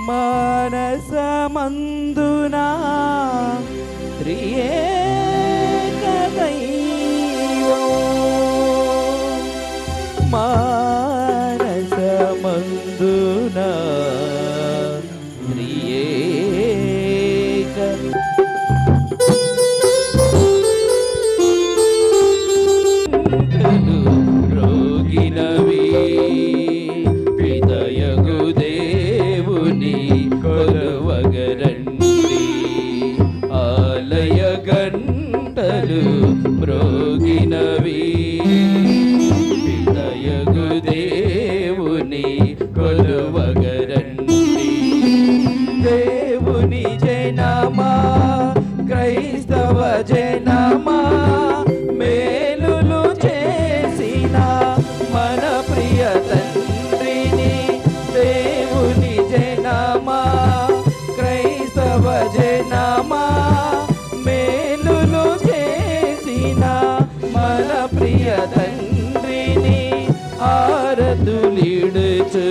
మనసమందునా త్రియేక దైవం మనసమందునా త్రియేక రోగినవి పితయగు దేవుని కొలువగరండి ఆలయ గంటలు మ్రోగినవి పితయగు దేవుని కొలువగరండి దేవుని జనమా క్రైస్తవ జనమా మేలులు చేసిన మన ప్రియ తండ్రిని దేవుని జనమా క్రైస్తవ జనమా మేలులు చేసిన మన ప్రియ తండ్రిని ఆరతులిడుచు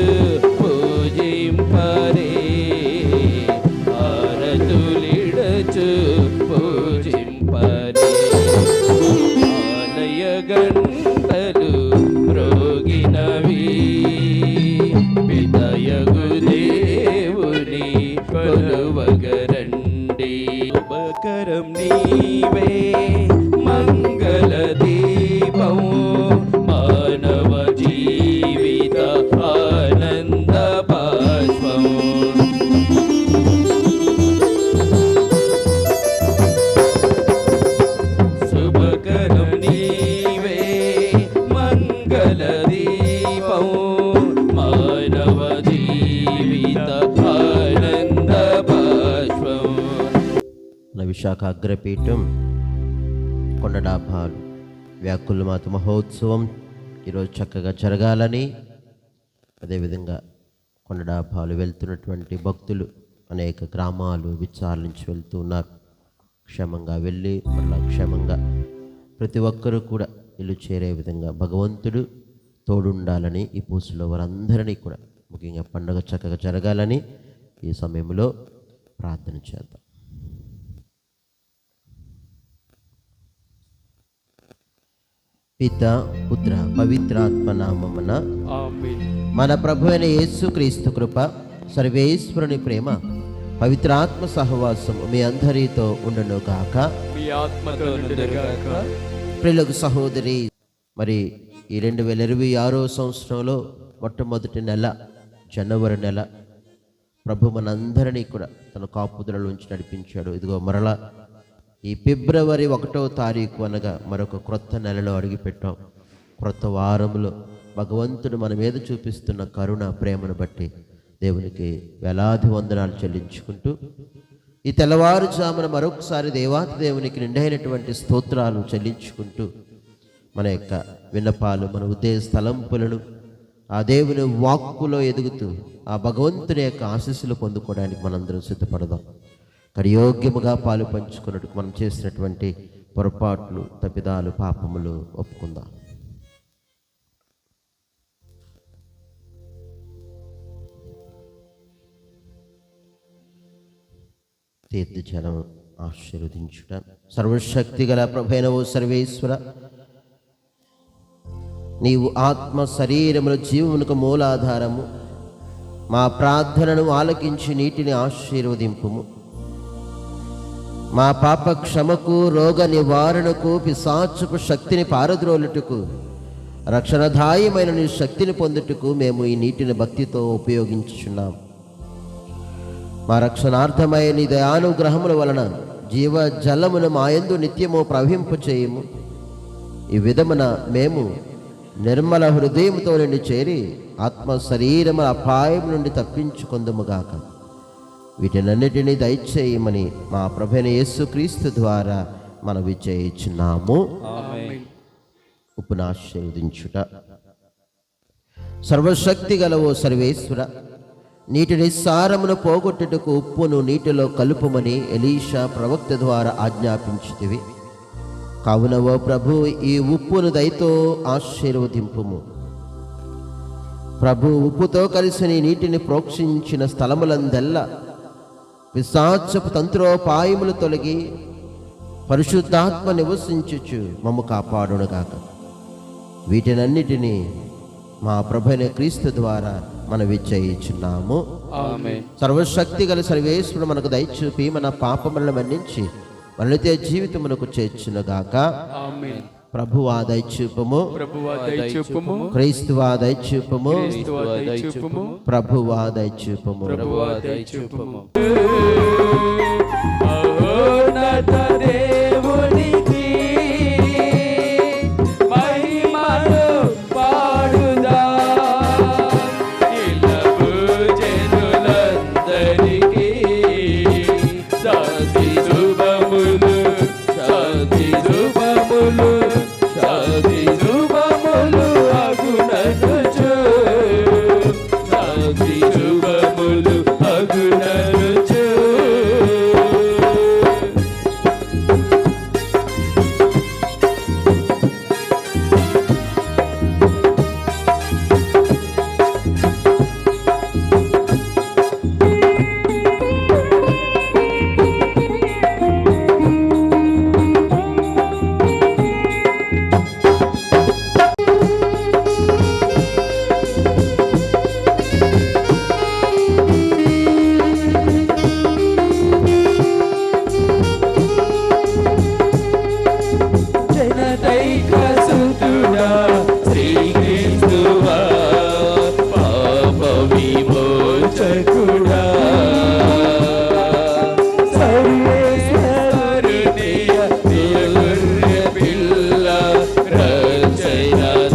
పూజింపరే ఆరతులిడుచు పూజింపరే ఆలయ గంటలు మ్రోగినవి పితయగు దేవుని కొలువగరండి ఉపకరం నీవే మంగళ దీపం మానవ జీవిత ఆనంద బాష్పం శుభకరం నీవే మంగళ దీపం మానవ జీవిత ఆనంద బాష్పం. విశాఖ అగ్రపీఠం కొండడాభాలు వ్యాకులమాత మహోత్సవం ఈరోజు చక్కగా జరగాలని, అదేవిధంగా కొండడాభాలు వెళ్తున్నటువంటి భక్తులు అనేక గ్రామాలు విచారణ నుంచి వెళ్తూ ఉన్నారు. క్షేమంగా వెళ్ళి మళ్ళా క్షేమంగా ప్రతి ఒక్కరూ కూడా ఇల్లు చేరే విధంగా భగవంతుడు తోడుండాలని ఈ పూసలో వారందరినీ కూడా ముఖ్యంగా పండుగ చక్కగా జరగాలని ఈ సమయంలో ప్రార్థన చేద్దాం. పిత పుత్ర పవిత్రాత్మ నామమున ఆమేన్. మన ప్రభు అయిన యేసు క్రీస్తు కృప, సర్వేశ్వరుని ప్రేమ, పవిత్రాత్మ సహవాసం మీ అందరితో ఉండును గాక. మీ ఆత్మతో నుండుగాక. ప్రియులకు సహోదరి, మరి ఈ 2026 సంవత్సరంలో మొట్టమొదటి నెల జనవరి నెల ప్రభు మనందరినీ కూడా తన కాపుదలలో ఉంచి నడిపించాడు. ఇదిగో మరలా ఈ ఫిబ్రవరి 1వ తారీఖు అనగా మరొక క్రొత్త నెలలో అడుగుపెట్టాం. క్రొత్త వారంలో భగవంతుడు మన మీద చూపిస్తున్న కరుణ ప్రేమను బట్టి దేవునికి వేలాది వందనాలు చెల్లించుకుంటూ ఈ తెల్లవారుజామున మరొకసారి దేవాతి దేవునికి నిండైనటువంటి స్తోత్రాలు చెల్లించుకుంటూ మన యొక్క విన్నపాలు, మన ఉద్దేశ తలంపులను ఆ దేవుని వాక్కులో ఎదుగుతూ ఆ భగవంతుని యొక్క ఆశీస్సులు పొందుకోవడానికి మనందరం సిద్ధపడదాం. కరియోగ్యముగా పాలు పంచుకున్నట్టు మనం చేసినటువంటి పొరపాట్లు, తప్పిదాలు, పాపములు ఒప్పుకుందాం. తీర్థజలం ఆశీర్వదించుట. సర్వశక్తి గల ప్రభైన ఓ సర్వేశ్వర, నీవు ఆత్మ శరీరముల జీవమునకు మూలాధారము. మా ప్రార్థనను ఆలకించి నీటిని ఆశీర్వదింపుము. మా పాప క్షమకు, రోగ నివారణకు, పిశాచపు శక్తిని పారద్రోలుటకు, రక్షణదాయమైన నీ శక్తిని పొందుటకు మేము ఈ నీటిని భక్తితో ఉపయోగించుచున్నాం. మా రక్షణార్థమైన నీ దయానుగ్రహముల వలన జీవ జలమును మాయందు నిత్యము ప్రవహింపు చేయము. ఈ విధమున మేము నిర్మల హృదయంతో నిన్ను చేరి ఆత్మ శరీరముల అపాయం నుండి తప్పించుకొందుముగాక. వీటినన్నిటినీ దయచేయమని మా ప్రభువైన యేసుక్రీస్తు ద్వారా మనవి చేయుచున్నాము. ఉప్పును ఆశీర్వదించుట. సర్వశక్తి గల ఓ సర్వేశ్వర, నీటి నిస్సారమును పోగొట్టుటకు ఉప్పును నీటిలో కలుపుమని ఎలీషా ప్రవక్త ద్వారా ఆజ్ఞాపించితివి. కావున ఓ ప్రభు, ఈ ఉప్పును దయతో ఆశీర్వదింపుము. ప్రభు ఉప్పుతో కలిసి నీ నీటిని ప్రోక్షించిన స్థలములందెల్లా పిశాచపు తంత్రోపాయములు తొలగి పరిశుద్ధాత్మ నివసించుచు మమ్ము కాపాడునుగాక. వీటినన్నిటినీ మా ప్రభువైన క్రీస్తు ద్వారా మనం విజయించున్నాము. ఆమేన్. సర్వశక్తి గల సర్వేశ్వరుడు మనకు దయచూపి మన పాపములను మన్నించి మన నిత్య జీవితమునకు చేర్చునుగాక. ఆమేన్. ప్రభువా దయచూపము, ప్రభువా దయచూపుము, క్రీస్తువా దయచూపము, క్రీస్తువా దయచూపుము, ప్రభువా దయచూపము. ప్రభువా దయచూపుము. మహోన్నత దేవునికి మహిమను పాడుదా, ఇలవు జనులందరికీ శాంతి శుభములు, శాంతి శుభములు, శాంతి శుభములు అగుననుచు, శాంతి శుభములు అగుననుచు. జనదైకసుతుడా శ్రీక్రీస్తువా, పాప విమోచకుడా, సర్వేశ్వరునియ గొర్రె పిల్ల రక్షణాధీశుడా,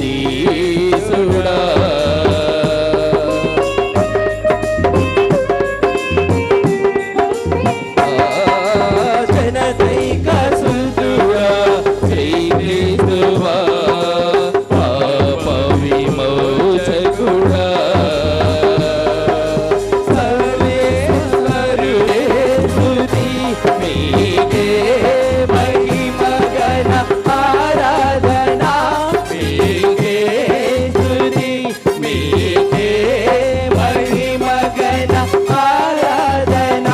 జనదైకసుతుడా శ్రీక్రీస్తువా, పాప విమోచకుడా, సర్వేశ్వరుడే స్తుతి, మీకే మహిమ ఘన ఆరాధన, మీకే స్తుతి, మీకే మహిమ ఘన ఆరాధన.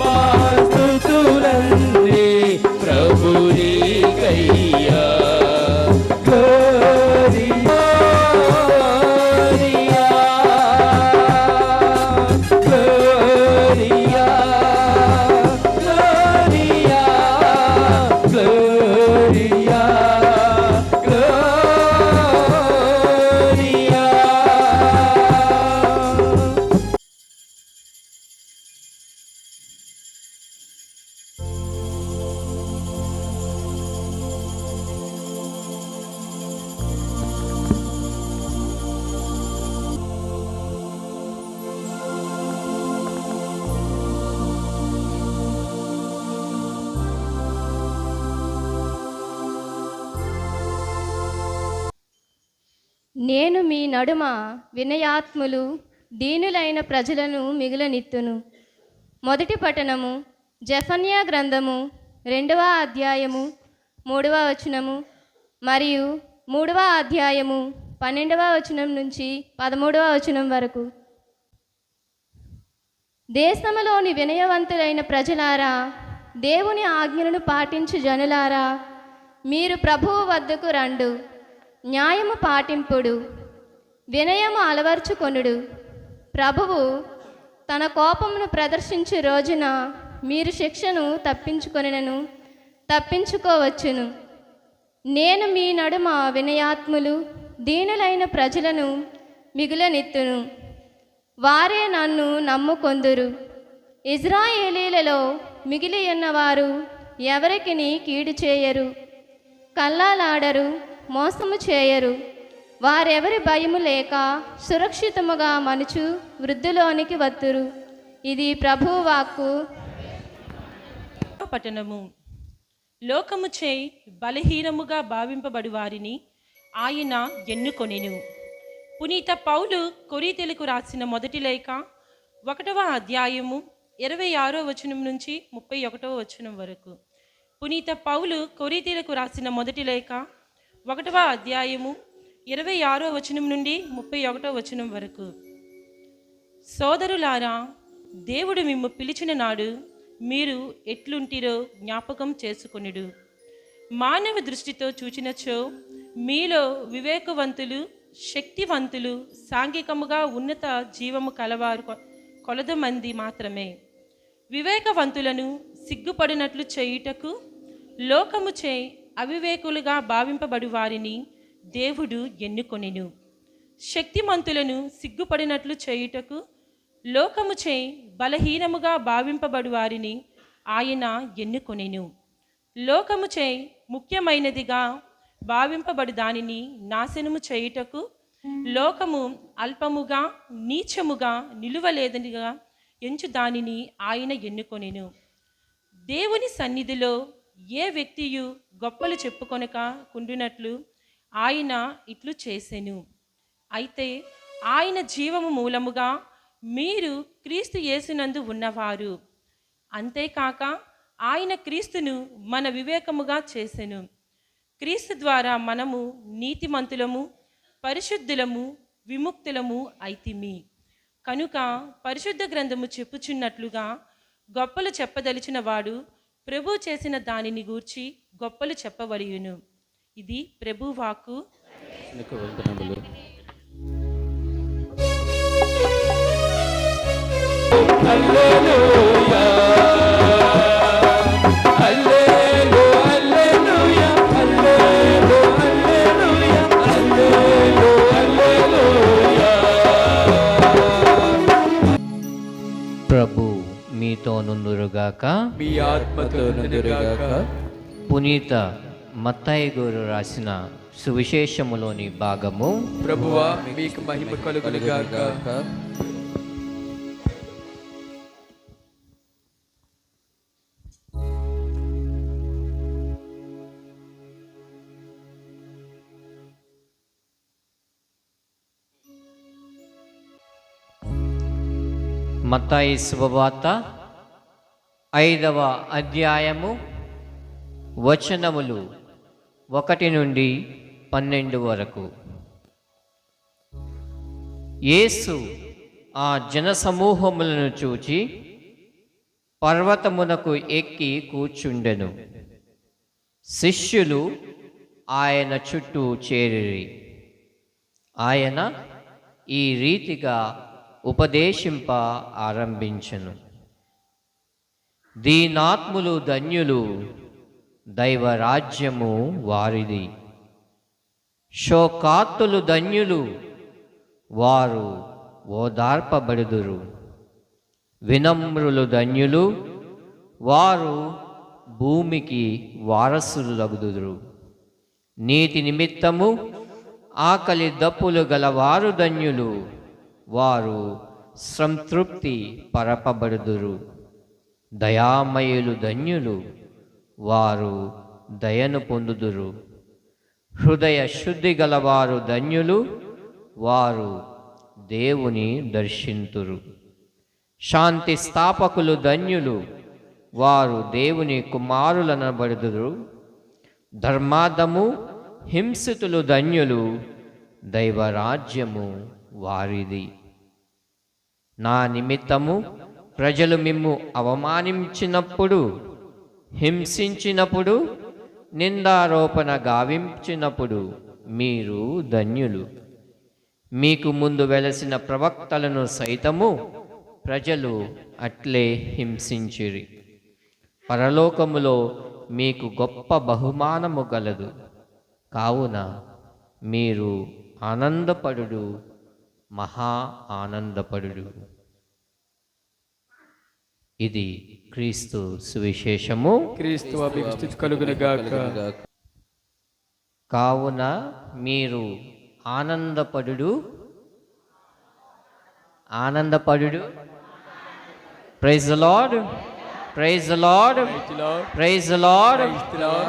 మా స్తుతులన్నీ ప్రభునికయ్యా. Gloria, gloria, gloria, gloria, gloria. నేను మీ నడుమ వినయాత్ములు దీనులైన ప్రజలను మిగులనిత్తును. మొదటి పట్టణము జెఫన్యా గ్రంథము 2వ అధ్యాయము 3వ వచనము మరియు 3వ అధ్యాయము 12వ వచనం నుంచి 13వ వచనం వరకు. దేశములోని వినయవంతులైన ప్రజలారా, దేవుని ఆజ్ఞలను పాటించు జనులారా, మీరు ప్రభువు వద్దకు రండు. న్యాయము పాటింపుడు, వినయము అలవర్చుకొనుడు. ప్రభువు తన కోపమును ప్రదర్శించు రోజున మీరు శిక్షను తప్పించుకోవచ్చును. నేను మీ నడుమ వినయాత్ములు దీనులైన ప్రజలను మిగులనెత్తును. వారే నన్ను నమ్ముకొందురు. ఇజ్రాయేలీలలో మిగిలి ఉన్నవారు ఎవరికిని కీడు చేయరు, కల్లాలాడరు, మోసము చేయరు. వారెవరి భయము లేక సురక్షితముగా మనుచు వృద్ధిలోనికి వత్తురు. ఇది ప్రభువు వాక్కు. పట్టణము లోకముచే బలహీనముగా భావింపబడి వారిని ఆయన ఎన్నుకొనెను. పునీత పౌలు కొరింథీయులకు రాసిన మొదటి లేఖ 1వ అధ్యాయము 26వ వచనం నుంచి 31వ వచనం వరకు. పునీత పౌలు కొరింథీయులకు రాసిన మొదటి లేఖ 1వ అధ్యాయము 26వ వచనం నుండి 31వ వచనం వరకు. సోదరులారా, దేవుడు మిమ్ము పిలిచిన నాడు మీరు ఎట్లుంటిరో జ్ఞాపకం చేసుకొనుడు. మానవ దృష్టితో చూచినచో మీలో వివేకవంతులు, శక్తివంతులు, సాంఘికముగా ఉన్నత జీవము కలవారు కొలద మంది మాత్రమే. వివేకవంతులను సిగ్గుపడినట్లు చేయుటకు లోకముచే అవివేకులుగా భావింపబడు వారిని దేవుడు ఎన్నుకొనెను. శక్తిమంతులను సిగ్గుపడినట్లు చేయుటకు లోకముచే బలహీనముగా భావింపబడు వారిని ఆయన ఎన్నుకొనెను. లోకముచే ముఖ్యమైనదిగా భావింపబడు దానిని నాశనము చేయుటకు లోకము అల్పముగా, నీచముగా, నిలువలేదనిగా ఎంచు దానిని ఆయన ఎన్నుకొనెను. దేవుని సన్నిధిలో ఏ వ్యక్తియు గొప్పలు చెప్పుకొనక కుండునట్లు ఆయన ఇట్లు చేసెను. అయితే ఆయన జీవము మూలముగా మీరు క్రీస్తు యేసునందు ఉన్నవారు. అంతేకాక ఆయన క్రీస్తును మన వివేకముగా చేసెను. క్రీస్తు ద్వారా మనము నీతిమంతులము, పరిశుద్ధులము, విముక్తులము అయితిమి. కనుక పరిశుద్ధ గ్రంథము చెప్పుచున్నట్లుగా గొప్పలు చెప్పదలిచిన వాడు ప్రభు చేసిన దానిని గూర్చి గొప్పలు చెప్పవలయును. ఇది ప్రభు వాక్కు. హల్లెలూయా, హల్లెలూయా, హల్లెలూయా, హల్లెలూయా, హల్లెలూయా. ప్రభు మీతో నుందురుగాక. మీ ఆత్మతో నుండుగాక. పునీత మత్తయి గారు రాసిన సువిశేషములోని భాగము. ప్రభువా మీకు మహిమ కలుగునుగాక. మత్తయి శుభవార్త 5వ అధ్యాయము వచనములు 1 నుండి 12 వరకు. యేసు ఆ జనసమూహములను చూచి పర్వతమునకు ఎక్కి కూర్చుండెను. శిష్యులు ఆయన చుట్టూ చేరిరి. ఆయన ఈ రీతిగా ఉపదేశింప ఆరంభించెను. దీనాత్ములు ధన్యులు, దైవరాజ్యము వారిది. శోకార్తులు ధన్యులు, వారు ఓదార్పబడుదురు. వినమ్రులు ధన్యులు, వారు భూమికి వారసులగుదురు. నీతి నిమిత్తము ఆకలి దప్పులు గలవారు ధన్యులు, వారు సంతృప్తి పరపబడుదురు. దయామయులు ధన్యులు, వారు దయను పొందుదురు. హృదయ శుద్ధి గలవారు ధన్యులు, వారు దేవుని దర్శింతురు. శాంతి స్థాపకులు ధన్యులు, వారు దేవుని కుమారులనబడుదురు. ధర్మార్థము హింసితులు ధన్యులు, దైవరాజ్యము వారిది. నా నిమిత్తము ప్రజలు మిమ్ము అవమానించినప్పుడు, హింసించినప్పుడు, నిందారోపణ గావించినప్పుడు మీరు ధన్యులు. మీకు ముందు వెలసిన ప్రవక్తలను సైతము ప్రజలు అట్లే హింసించిరి. పరలోకములో మీకు గొప్ప బహుమానము గలదు. కావున మీరు ఆనందపడుడు, మహా ఆనందపడుడు. ఇది క్రీస్తు సువిశేషము. క్రీస్తు స్తుతి కలుగునుగాక. కావున మీరు ఆనందపడుడు, ఆనందపడుడు. Praise the Lord, praise the Lord, praise the Lord,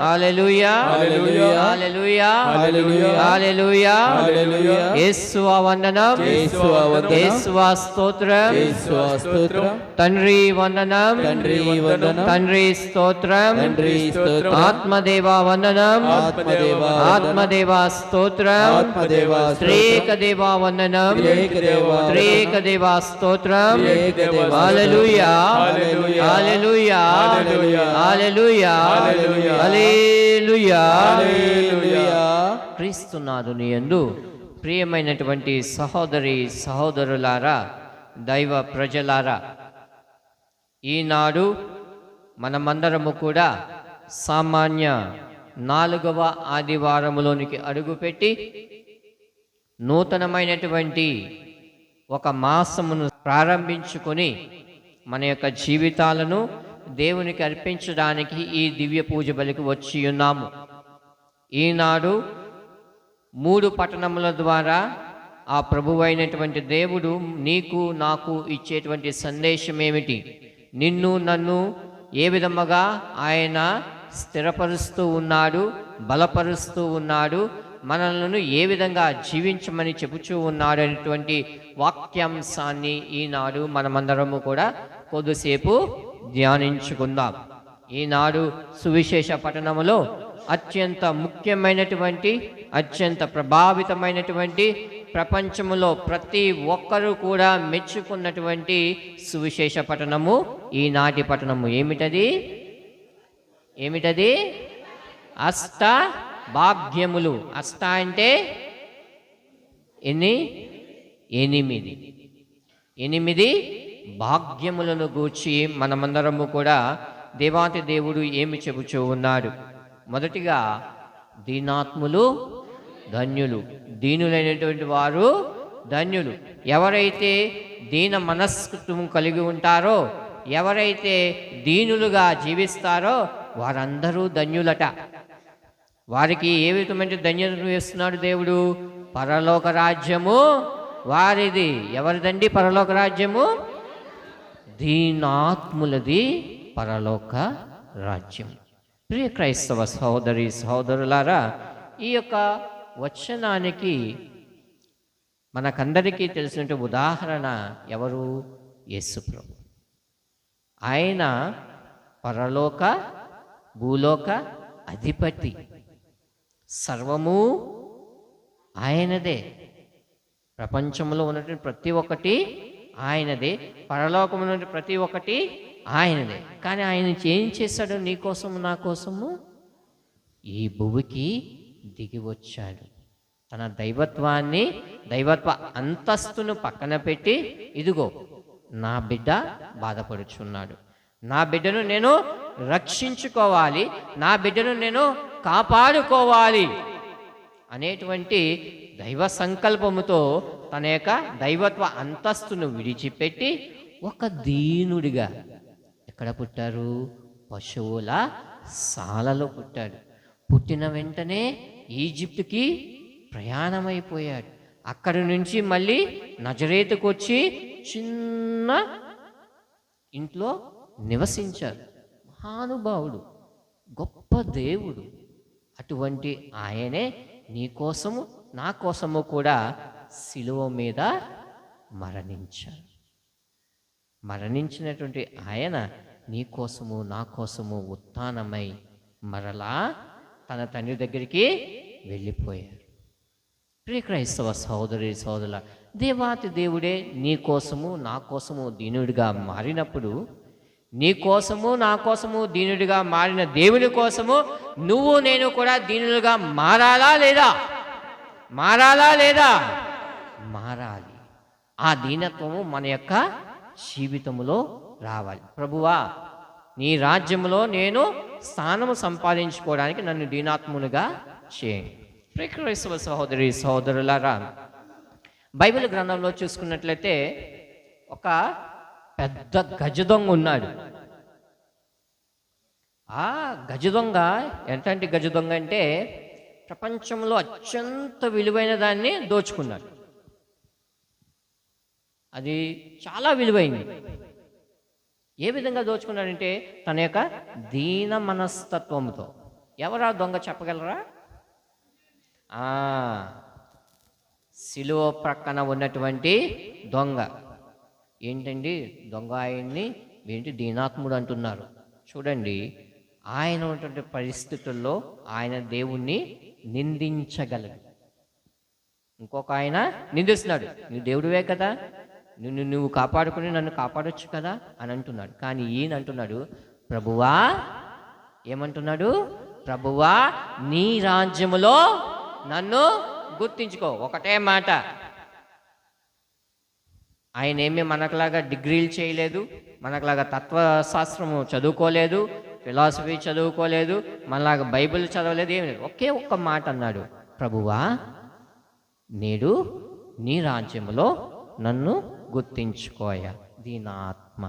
hallelujah, hallelujah, hallelujah, hallelujah, hallelujah, hallelujah. యేసువా వందనం, యేసువా వందనం, యేసువా స్తోత్రం, యేసువా స్తోత్రం, తండ్రి వందనం, తండ్రి వందనం, తండ్రి స్తోత్రం, తండ్రి స్తోత్రం, ఆత్మదేవా వందనం, ఆత్మదేవా, ఆత్మదేవా స్తోత్రం, ఆత్మదేవా స్తోత్రం, త్రియేక దేవా వందనం, త్రియేక దేవా, త్రియేక దేవా స్తోత్రం, త్రియేక దేవా, హల్లెలూయా, hallelujah, hallelujah, hallelujah, hallelujah, hallelujah, hallelujah. హల్లెలూయా. క్రీస్తునాథుని యందు ప్రియమైనటువంటి సహోదరి సహోదరులారా, దైవ ప్రజలారా, ఈనాడు మనమందరము కూడా సామాన్య 4వ ఆదివారములోనికి అడుగుపెట్టి నూతనమైనటువంటి ఒక మాసమును ప్రారంభించుకొని మన యొక్క జీవితాలను దేవునికి అర్పించడానికి ఈ దివ్య పూజ బలికి వచ్చి ఉన్నాము. ఈనాడు 3 పట్టణముల ద్వారా ఆ ప్రభువైనటువంటి దేవుడు నీకు నాకు ఇచ్చేటువంటి సందేశం ఏమిటి, నిన్ను నన్ను ఏ విధముగా ఆయన స్థిరపరుస్తూ ఉన్నాడు, బలపరుస్తూ ఉన్నాడు, మనలను ఏ విధంగా జీవించమని చెబుతూ ఉన్నాడు అనేటువంటి వాక్యాంశాన్ని ఈనాడు మనమందరము కూడా కొద్దిసేపు ధ్యానించుకుందాం. ఈనాడు సువిశేష పట్టణములో అత్యంత ముఖ్యమైనటువంటి, అత్యంత ప్రభావితమైనటువంటి, ప్రపంచములో ప్రతి ఒక్కరూ కూడా మెచ్చుకున్నటువంటి సువిశేష పట్టణము ఈనాటి పట్టణము. ఏమిటది? ఏమిటది? అష్ట భాగ్యములు. అష్ట అంటే ఎన్ని? 8 భాగ్యములను గూర్చి మనమందరము కూడా దేవాతి దేవుడు ఏమి చెబుతూ ఉన్నాడు. మొదటిగా దీనాత్ములు ధన్యులు, దీనులైనటువంటి వారు ధన్యులు. ఎవరైతే దీన మనస్కృతం కలిగి ఉంటారో, ఎవరైతే దీనులుగా జీవిస్తారో వారందరూ ధన్యులట. వారికి ఏ విధమైన ధన్యతను వేస్తున్నాడు దేవుడు? పరలోక రాజ్యము వారిది. ఎవరిదండి పరలోక రాజ్యము? దీనాత్ములది పరలోక రాజ్యం. ప్రియ క్రైస్తవ సహోదరి సహోదరులారా, ఈ యొక్క వచనానికి మనకందరికీ తెలిసిన ఉదాహరణ ఎవరు? యేసు ప్రభు. ఆయన పరలోక భూలోక అధిపతి. సర్వము ఆయనదే. ప్రపంచంలో ఉన్నటువంటి ప్రతి ఒక్కటి ఆయనదే, పరలోకంలో ఉన్న ప్రతి ఒక్కటి ఆయనదే. కానీ ఆయన ఏం చేశాడు? నీ కోసము నా కోసము ఈ భూమికి దిగి వచ్చాడు. తన దైవత్వాన్ని, దైవత్వ అంతస్తును పక్కన పెట్టి, ఇదిగో నా బిడ్డ బాధపడుచున్నాడు, నా బిడ్డను నేను రక్షించుకోవాలి, నా బిడ్డను నేను కాపాడుకోవాలి అనేటువంటి దైవ సంకల్పముతో తన యొక్క దైవత్వ అంతస్తును విడిచిపెట్టి ఒక దీనుడిగా ఎక్కడ పుట్టారు? పశువుల శాలలో పుట్టాడు. పుట్టిన వెంటనే ఈజిప్టుకి ప్రయాణమైపోయాడు. అక్కడి నుంచి మళ్ళీ నజరేతుకు వచ్చి చిన్న ఇంట్లో నివసించారు. మహానుభావుడు, గొప్ప దేవుడు. అటువంటి ఆయనే నీ కోసము నా కోసము కూడా శిలువ మీద మరణించారు. మరణించినటువంటి ఆయన నీ కోసము నా కోసము ఉత్థానమై మరలా తన తండ్రి దగ్గరికి వెళ్ళిపోయారు. ప్రియ క్రైస్తవ సహోదరి సహోదరుల, దేవాతి దేవుడే నీ కోసము నా కోసము దీనుడిగా మారినప్పుడు, నీ కోసము నా కోసము దీనుడిగా మారిన దేవుని కోసము నువ్వు నేను కూడా దీనులుగా మారాలా లేదా? మారాలా లేదా? మారాలి. ఆ దీనత్వము మన యొక్క జీవితంలో రావాలి. ప్రభువా, నీ రాజ్యంలో నేను స్థానము సంపాదించుకోవడానికి నన్ను దీనాత్మునిగా చేయండి. ప్రియ క్రైస్తవ సహోదరి సహోదరులారా, బైబిల్ గ్రంథంలో చూసుకున్నట్లయితే ఒక పెద్ద గజదొంగ ఉన్నాడు. ఆ గజదొంగ ఎంతంటి గజదొంగ అంటే ప్రపంచంలో అత్యంత విలువైన దాన్ని దోచుకున్నాడు. అది చాలా విలువైంది. ఏ విధంగా దోచుకున్నాడంటే తన యొక్క దీన మనస్తత్వంతో. ఎవరా దొంగ చెప్పగలరా? సిలువ ప్రక్కన ఉన్నటువంటి దొంగ. ఏంటండి దొంగ? ఆయన్ని ఏంటి దీనాత్ముడు అంటున్నారు. చూడండి, ఆయన ఉన్నటువంటి పరిస్థితుల్లో ఆయన దేవుణ్ణి నిందించగలడు. ఇంకొక ఆయన నిందిస్తున్నాడు, నువ్వు దేవుడివే కదా, నువ్వు కాపాడుకుని నన్ను కాపాడొచ్చు కదా అని అంటున్నాడు. కానీ ఈయన అంటున్నాడు, ప్రభువా, ఏమంటున్నాడు? ప్రభువా, నీ రాజ్యములో నన్ను గుర్తించుకో. ఒకటే మాట. ఆయన ఏమీ మనకులాగా డిగ్రీలు చేయలేదు, మనకులాగా తత్వశాస్త్రము చదువుకోలేదు, ఫిలాసఫీ చదువుకోలేదు, మనలాగా బైబిల్ చదవలేదు, ఏమి లేదు. ఒకే ఒక్క మాట అన్నాడు, ప్రభువా, నేడు నీ రాజ్యములో నన్ను గుర్తించుకోయా దీనాత్మ.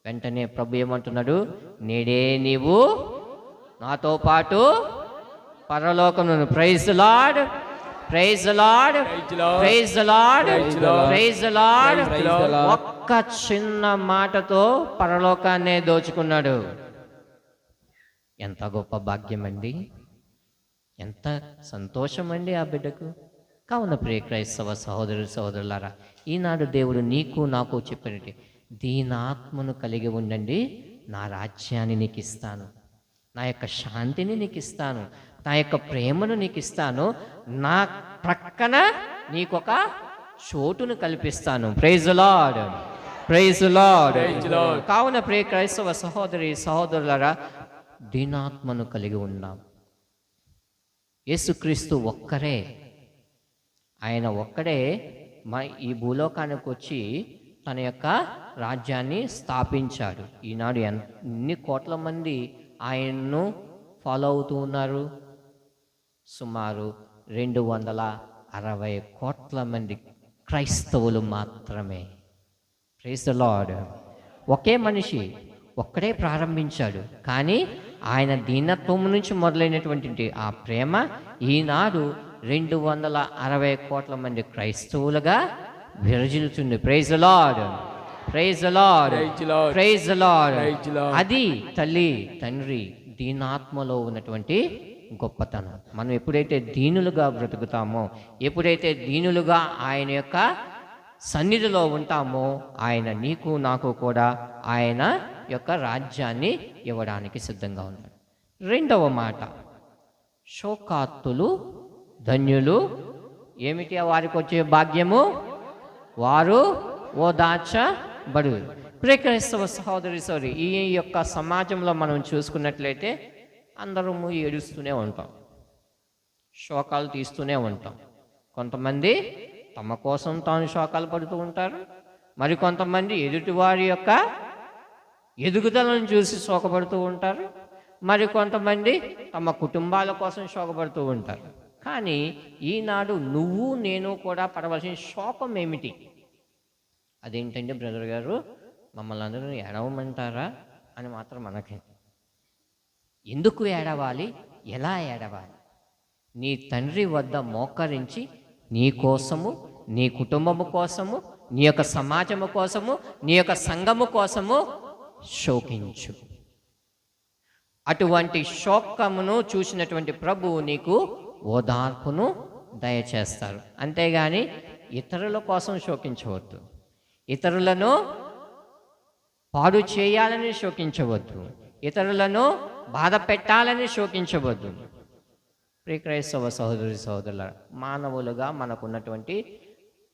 వెంటనే ప్రభు ఏమంటున్నాడు? నేడే నీవు నాతో పాటు పరలోకమును. Praise Lord, praise Lord, praise Lord, praise Lord. ఒక్క చిన్న మాటతో పరలోకాన్నే దోచుకున్నాడు. ఎంత గొప్ప భాగ్యం అండి, ఎంత సంతోషం అండి ఆ బిడ్డకు. కావున ప్రియ క్రైస్తవ సహోదరులారా, ఈనాడు దేవుడు నీకు నాకు చెప్పినట్టు దీనాత్మను కలిగి ఉండండి, నా రాజ్యాన్ని నీకు ఇస్తాను, నా యొక్క శాంతిని నీకు ఇస్తాను, నా యొక్క ప్రేమను నీకు ఇస్తాను, నా ప్రక్కన నీకొక చోటును కల్పిస్తాను. Praise Lord, praise Lord. కావున ప్రియ క్రైస్తవ సహోదరులారా, దీనాత్మను కలిగి ఉన్నాం. యేసుక్రీస్తు ఒక్కరే, ఆయన ఒక్కడే ఈ భూలోకానికి వచ్చి తన యొక్క రాజ్యాన్ని స్థాపించాడు. ఈనాడు ఎన్ని కోట్ల మంది ఆయన్ను ఫాలో అవుతూ ఉన్నారు? సుమారు 260 కోట్ల మంది క్రైస్తవులు మాత్రమే. Praise the lord. ఒకే మనిషి ఒక్కడే ప్రారంభించాడు, కానీ ఆయన దీనత్వం నుంచి మొదలైనటువంటి ఆ ప్రేమ ఈనాడు 260 కోట్ల మంది క్రైస్తవులుగా విరజిల్లుతుంది. Praise the Lord, praise the Lord, praise the Lord. అది తల్లి తండ్రి దీనాత్మలో ఉన్నటువంటి గొప్పతనం. మనం ఎప్పుడైతే దీనులుగా బ్రతుకుతామో, ఎప్పుడైతే దీనులుగా ఆయన యొక్క సన్నిధిలో ఉంటామో, ఆయన నీకు నాకు కూడా ఆయన యొక్క రాజ్యాన్ని ఇవ్వడానికి సిద్ధంగా ఉన్నాడు. రెండవ మాట, శోకార్తులు ధన్యులు. ఏమిటి వారికి వచ్చే భాగ్యము? వారు ఓదార్చబడు. ప్రియ క్రైస్తవ సహోదరి, ఈ యొక్క సమాజంలో మనం చూసుకున్నట్లయితే అందరము ఏడుస్తూనే ఉంటాం, శోకాలు తీస్తూనే ఉంటాం. కొంతమంది తమ కోసం తాను శోకాలు పడుతూ ఉంటారు, మరికొంతమంది ఎదుటివారి యొక్క ఎదుగుదలను చూసి శోకపడుతూ ఉంటారు, మరికొంతమంది తమ కుటుంబాల కోసం శోకపడుతూ ఉంటారు. కానీ ఈనాడు నువ్వు నేను కూడా పడవలసిన శోకం ఏమిటి? అదేంటంటే బ్రదర్ గారు, మమ్మల్ని అందరూ ఏడవమంటారా అని మాత్రం మనకే. ఎందుకు ఏడవాలి? ఎలా ఏడవాలి? నీ తండ్రి వద్ద మోకరించి నీ కోసము, నీ కుటుంబము కోసము, నీ యొక్క సమాజము కోసము, నీ యొక్క సంఘము కోసము శోకించు. అటువంటి శోకమును చూసినటువంటి ప్రభువు నీకు ఓదార్పును దయచేస్తారు. అంతేగాని ఇతరుల కోసం శోకించవద్దు, ఇతరులను పాడు చేయాలని శోకించవద్దు, ఇతరులను బాధ పెట్టాలని శోకించవద్దు. ప్రియ క్రైస్తవ సహోదరుల, మానవులుగా మనకున్నటువంటి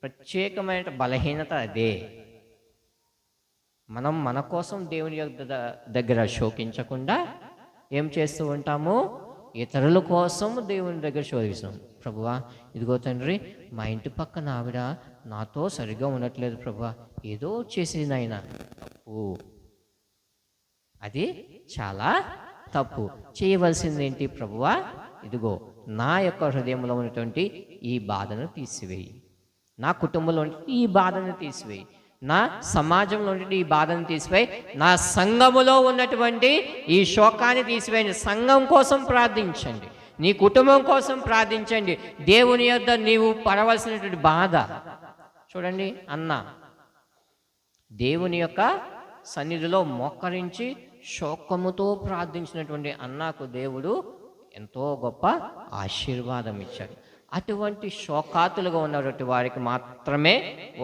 ప్రత్యేకమైన బలహీనత అదే. మనం మన కోసం దేవుని దగ్గర శోకించకుండా ఏం చేస్తూ ఉంటాము? ఇతరుల కోసం దేవుని దగ్గర శోధిస్తాం. ప్రభువా, ఇదిగో తండ్రి, మా ఇంటి పక్కన ఆవిడ నాతో సరిగ్గా ఉండట్లేదు ప్రభువా, ఏదో చేసింది ఆయన తప్పు. అది చాలా తప్పు. చేయవలసింది ఏంటి? ప్రభువా, ఇదిగో నా యొక్క హృదయంలో ఉన్నటువంటి ఈ బాధను తీసివేయి, నా కుటుంబంలో ఈ బాధను తీసివేయి, నా సమాజంలో ఉన్నటువంటి ఈ బాధను తీసివేయి, నా సంఘములో ఉన్నటువంటి ఈ శోకాన్ని తీసివేయండి. సంఘం కోసం ప్రార్థించండి, నీ కుటుంబం కోసం ప్రార్థించండి. దేవుని యొద్ద నీవు పడవలసినటువంటి బాధ చూడండి. అన్న దేవుని యొక్క సన్నిధిలో మోకరించి శోకముతో ప్రార్థించినటువంటి అన్నాకు దేవుడు ఎంతో గొప్ప ఆశీర్వాదం ఇచ్చాడు. అటువంటి శోకాతులుగా ఉన్నటువంటి వారికి మాత్రమే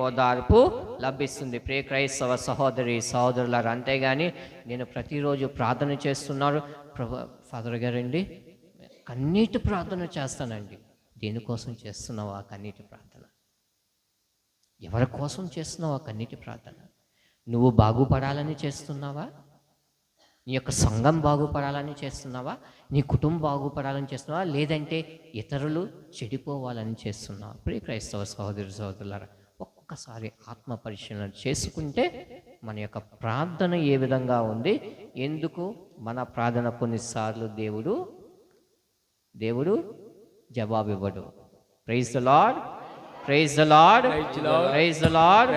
ఓదార్పు లభిస్తుంది. ప్రియ క్రైస్తవ సహోదరి సహోదరులారు, అంతేగాని నేను ప్రతిరోజు ప్రార్థన చేస్తున్నారు ఫాదర్ గారండి, కన్నీటి ప్రార్థన చేస్తానండి. దేనికోసం చేస్తున్నావు ఆ కన్నీటి ప్రార్థన? ఎవరి కోసం చేస్తున్నావు ఆ కన్నీటి ప్రార్థన? నువ్వు బాగుపడాలని చేస్తున్నావా? నీ యొక్క సంఘం బాగుపడాలని చేస్తున్నావా? నీ కుటుంబం బాగుపడాలని చేస్తున్నావా? లేదంటే ఇతరులు చెడిపోవాలని చేస్తున్నావా? ప్రియ క్రైస్తవ సహోదరి సహోదరులారా, ఒక్కసారి ఆత్మ పరిశీలన చేసుకుంటే మన యొక్క ప్రార్థన ఏ విధంగా ఉంది, ఎందుకు మన ప్రార్థన కొన్నిసార్లు దేవుడు జవాబు ఇవ్వడు. Praise the Lord, praise the Lord, praise the Lord,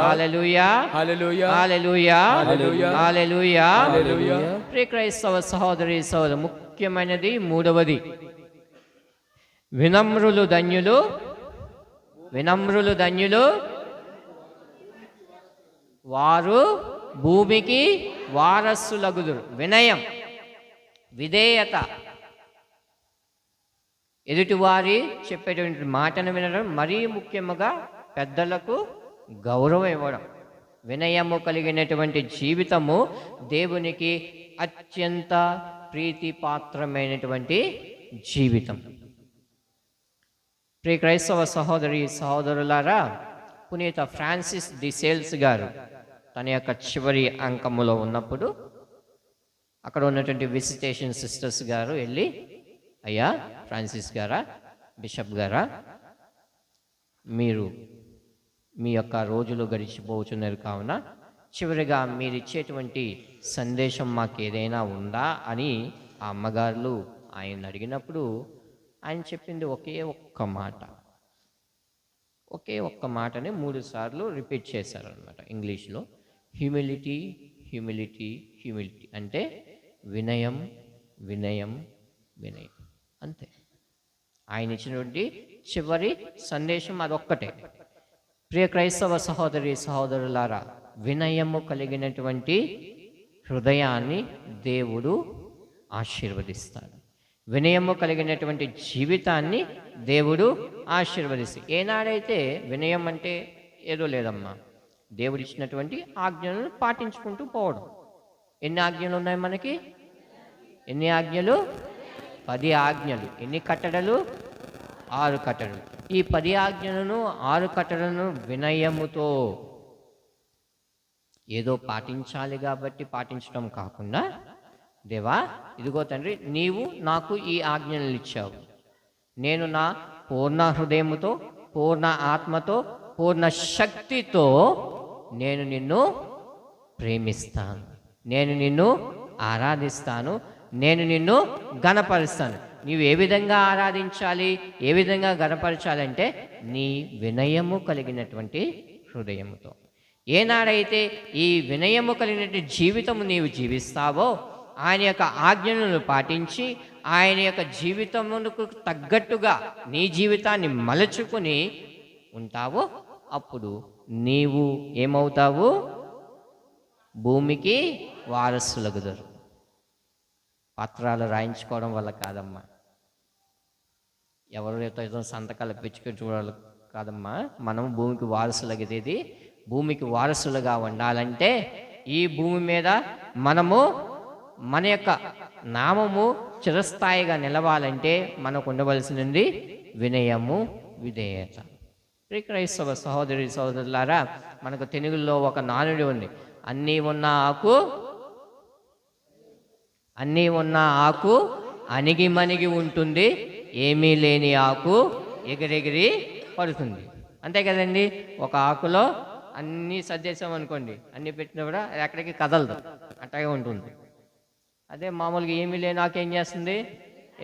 hallelujah, hallelujah, hallelujah, hallelujah, hallelujah, hallelujah. ప్రియ క్రైస్తవ సహోదరి సహోదరు, ముఖ్యమైనది మూడవది, వినమ్రులు ధన్యులు, వినమ్రులు ధన్యులు, వారు భూమికి వారసులగుదురు. వినయం, విధేయత, ఎదుటివారి చెప్పేటువంటి మాటను వినడం, మరీ ముఖ్యంగా పెద్దలకు గౌరవం ఇవ్వడం. వినయము కలిగినటువంటి జీవితము దేవునికి అత్యంత ప్రీతిపాత్రమైనటువంటి జీవితం. ప్రియ క్రైస్తవ సహోదరి సహోదరులారా, పునీత ఫ్రాన్సిస్ డి సేల్స్ గారు తన యొక్క చివరి అంకములో ఉన్నప్పుడు అక్కడ ఉన్నటువంటి విజిటేషన్ సిస్టర్స్ గారు వెళ్ళి, అయ్యా ఫ్రాన్సిస్ గారా, బిషప్ గారా, మీరు మీ యొక్క రోజులు గడిచిపోతున్నారు కావున చివరిగా మీరు ఇచ్చేటువంటి సందేశం మాకు ఏదైనా ఉందా అని ఆ అమ్మగారులు ఆయన అడిగినప్పుడు ఆయన చెప్పింది ఒకే ఒక్క మాటని 3 సార్లు రిపీట్ చేశారనమాట ఇంగ్లీష్లో. హ్యూమిలిటీ, హ్యూమిలిటీ, హ్యూమిలిటీ అంటే వినయం, వినయం, వినయం, అంతే. ఆయన ఇచ్చినటువంటి చివరి సందేశం అదొక్కటే. ప్రియ క్రైస్తవ సహోదరి సహోదరులారా, వినయము కలిగినటువంటి హృదయాన్ని దేవుడు ఆశీర్వదిస్తాడు. వినయము కలిగినటువంటి జీవితాన్ని దేవుడు ఆశీర్వదిస్తాడు. ఏనాడైతే వినయం అంటే ఏదో లేదమ్మా, దేవుడు ఇచ్చినటువంటి ఆజ్ఞలను పాటించుకుంటూ పోవడం. ఎన్ని ఆజ్ఞలు ఉన్నాయి మనకి? ఎన్ని ఆజ్ఞలు? 10 ఆజ్ఞలు. ఎన్ని కట్టడలు? 6 కట్టడలు. ఈ 10 ఆజ్ఞలను 6 కట్టడలను వినయముతో ఏదో పాటించాలి కాబట్టి పాటించడం కాకుండా, దేవా ఇదిగో తండ్రి, నీవు నాకు ఈ ఆజ్ఞలు ఇచ్చావు, నేను నా పూర్ణ హృదయముతో, పూర్ణ ఆత్మతో, పూర్ణ శక్తితో నేను నిన్ను ప్రేమిస్తాను, నేను నిన్ను ఆరాధిస్తాను, నేను నిన్ను గణపరుస్తాను. నీవు ఏ విధంగా ఆరాధించాలి, ఏ విధంగా గణపరచాలంటే నీ వినయము కలిగినటువంటి హృదయముతో. ఏనాడైతే ఈ వినయము కలిగినటువంటి జీవితము నీవు జీవిస్తావో, ఆయన యొక్క ఆజ్ఞలను పాటించి ఆయన యొక్క జీవితమునకు తగ్గట్టుగా నీ జీవితాన్ని మలచుకొని ఉంటావో, అప్పుడు నీవు ఏమవుతావు? భూమికి వారసులగుదరు. పత్రాలు రాయించుకోవడం వల్ల కాదమ్మా, ఎవరితో సంతకాలు పెంచుకోవడం కాదమ్మా. మనం భూమికి వారసులగితేది, భూమికి వారసులుగా ఉండాలంటే ఈ భూమి మీద మనము మన యొక్క నామము చిరస్థాయిగా నిలవాలంటే మనకు ఉండవలసినది వినయము, విధేయత. క్రైస్తవ సహోదరి సహోదరులారా, మనకు తెలుగులో ఒక నానుడి ఉంది, అన్నీ ఉన్న ఆకు అణిగి మణిగి ఉంటుంది, ఏమీ లేని ఆకు ఎగిరెగిరి పడుతుంది. అంతే కదండి. ఒక ఆకులో అన్నీ సర్దేశాం అనుకోండి, అన్నీ పెట్టినా కూడా ఎక్కడికి కదలదు, అట్లాగే ఉంటుంది. అదే మామూలుగా ఏమీ లేని ఆకు ఏం చేస్తుంది?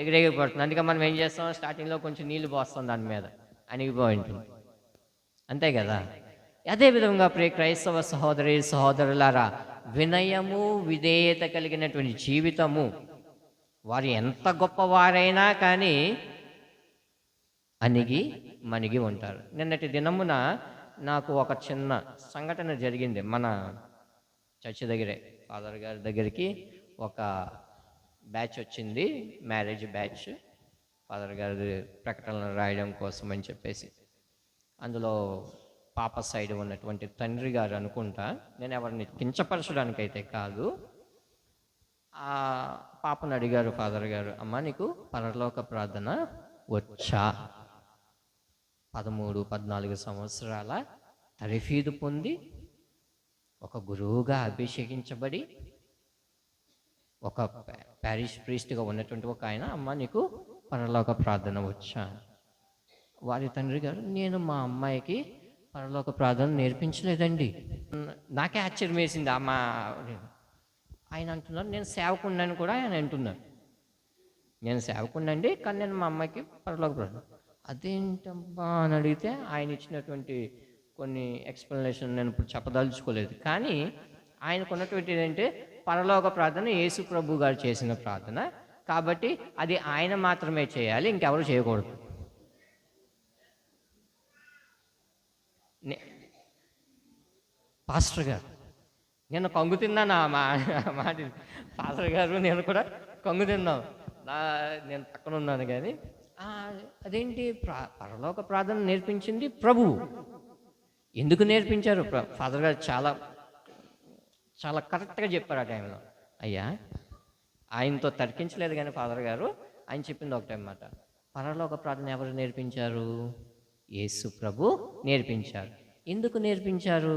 ఎగిరెగిరి పడుతుంది. అందుకే మనం ఏం చేస్తాం? స్టార్టింగ్లో కొంచెం నీళ్లు పోస్తాం, దాని మీద అణిగిపోయి ఉంటుంది. అంతే కదా. అదేవిధంగా ప్రియ క్రైస్తవ సహోదరి సహోదరులారా, వినయము, విధేయత కలిగినటువంటి జీవితము, వారు ఎంత గొప్పవారైనా కానీ అణిగి మణిగి ఉంటారు. నిన్నటి దినమున నాకు ఒక చిన్న సంఘటన జరిగింది మన చర్చి దగ్గరే. ఫాదర్ గారి దగ్గరికి ఒక బ్యాచ్ వచ్చింది, మ్యారేజ్ బ్యాచ్, ఫాదర్ గారి ప్రకటనలు రాయడం కోసం అని చెప్పేసి. అందులో పాప సైడ్ ఉన్నటువంటి తండ్రి గారు అనుకుంటా, నేను ఎవరిని కించపరచడానికైతే కాదు, ఆ పాపను అడిగారు ఫాదర్ గారు, అమ్మ నీకు పరలోక ప్రార్థన వచ్చా? 13-14 సంవత్సరాల తరఫీదు పొంది ఒక గురువుగా అభిషేకించబడి ఒక ప్యారిష్ ప్రీస్ట్గా ఉన్నటువంటి ఒక ఆయన, అమ్మ నీకు పరలోక ప్రార్థన వచ్చా? వారి తండ్రి గారు, నేను మా అమ్మాయికి పరలోక ప్రార్థన నేర్పించలేదండి. నాకే ఆశ్చర్యం వేసింది. ఆయన అంటున్నారు, నేను సేవకున్నాను కూడా ఆయన అంటున్నారు. నేను సేవకున్నాండి, కానీ నేను మా అమ్మాయికి పరలోక ప్రార్థన. అదేంటమ్మా అని అడిగితే ఆయన ఇచ్చినటువంటి కొన్ని ఎక్స్ప్లెనేషన్ నేను ఇప్పుడు చెప్పదలుచుకోలేదు. కానీ ఆయనకు ఉన్నటువంటి ఏంటంటే, పరలోక ప్రార్థన యేసు ప్రభు గారు చేసిన ప్రార్థన కాబట్టి అది ఆయన మాత్రమే చేయాలి, ఇంకెవరు చేయకూడదు. పాస్టర్ గారు, నేను కొంగు తిన్నాను ఆ మాట. ఫాదర్ గారు నేను కూడా కొంగు తిన్నాం. నేను పక్కన ఉన్నాను. కానీ అదేంటి పరలోక ప్రార్థన నేర్పించింది ప్రభువు. ఎందుకు నేర్పించారు? ఫాదర్ గారు చాలా చాలా కరెక్ట్గా చెప్పారు ఆ టైంలో. అయ్యా, ఆయనతో తర్కించలేదు కానీ ఫాదర్ గారు, ఆయన చెప్పింది ఒకటే అన్నమాట, పరలోక ప్రార్థన ఎవరు నేర్పించారు? యేసు ప్రభు నేర్పించారు. ఎందుకు నేర్పించారు?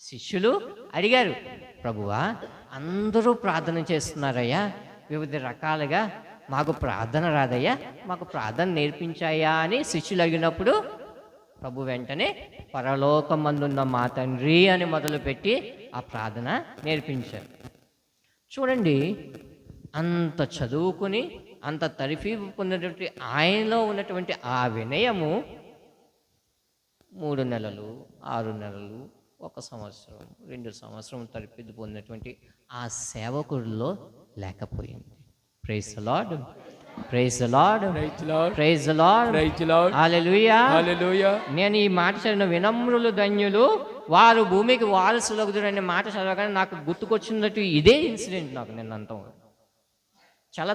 శిష్యులు అడిగారు, ప్రభువా అందరూ ప్రార్థన చేస్తున్నారయ్యా వివిధ రకాలుగా, మాకు ప్రార్థన రాదయ్యా, మాకు ప్రార్థన నేర్పించాయా అని శిష్యులు అడిగినప్పుడు ప్రభు వెంటనే పరలోకమందున్న మా తండ్రి అని మొదలుపెట్టి ఆ ప్రార్థన నేర్పించారు. చూడండి, అంత చదువుకుని అంత తరిఫీ పొందినటువంటి ఆయనలో ఉన్నటువంటి ఆ వినయము 3 నెలలు, 6 నెలలు, 1 సంవత్సరం, 2 సంవత్సరం తరిఫీ పొందినటువంటి ఆ సేవకుడిలో లేకపోయింది. Praise the Lord, praise the Lord, praise the Lord, hallelujah, hallelujah. నేను ఈ మాట చదివిన వినమ్రులు ధన్యులు వారు భూమికి వారసులగుదురు అనే మాట చదవగానే నాకు గుర్తుకొచ్చినట్టు ఇదే ఇన్సిడెంట్. నాకు నిన్నంతా చాలా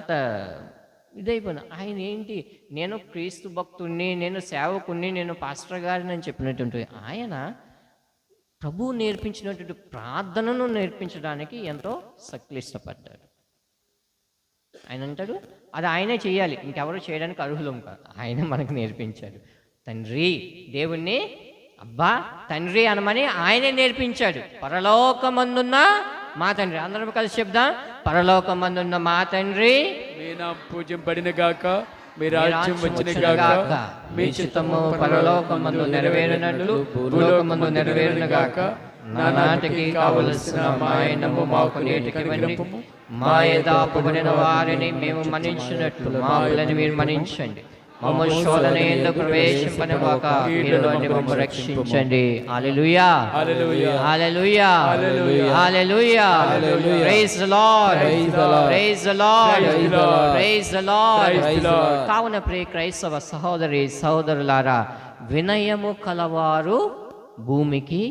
ఇదైపోయినా. ఆయన ఏంటి, నేను క్రీస్తు భక్తుడిని, నేను సేవకుడిని, నేను పాస్టర్ గారిని అని చెప్పినటువంటి ఆయన ప్రభువు నేర్పించినటువంటి ప్రార్థనను నేర్పించడానికి ఎంతో సంక్లిష్టపడ్డాడు. ఆయన అంటాడు, అది ఆయనే చేయాలి, ఇంకెవరు చేయడానికి అర్హులం కాదు. ఆయన మనకు నేర్పించాడు. తండ్రి, దేవుణ్ణి అబ్బా తండ్రి అనమని ఆయనే నేర్పించాడు. పరలోకమందున్న మా తండ్రి, అందరం కలిసి చెప్దాం, పరలోకమందున్న మా తండ్రి, మీ నామం పూజింపబడిన గాక, మీ రాజ్యం వచ్చిన గాక, మీ చిత్తము పరలోకమందు నెరవేరినట్లు భూలోకమందు నెరవేరును గాక. నానాటికి కావలసిన మాయనము మాకు నేటికి ఇవ్వండి. మా యథాపబడిన వారిని మేము మన్నించినట్లు మా అప్పులను మీరు మన్నించండి. మమ్మల్ని శోధన యందు ప్రవేశింపనివ్వక కీడులోని మమ్మల్ని రక్షించండి. Hallelujah, hallelujah, hallelujah, hallelujah. Praise the Lord, praise the Lord, praise the Lord. కావున ప్రియ క్రైస్తవ సహోదరి సహోదరులారా, వినయము కలవారు భూమికి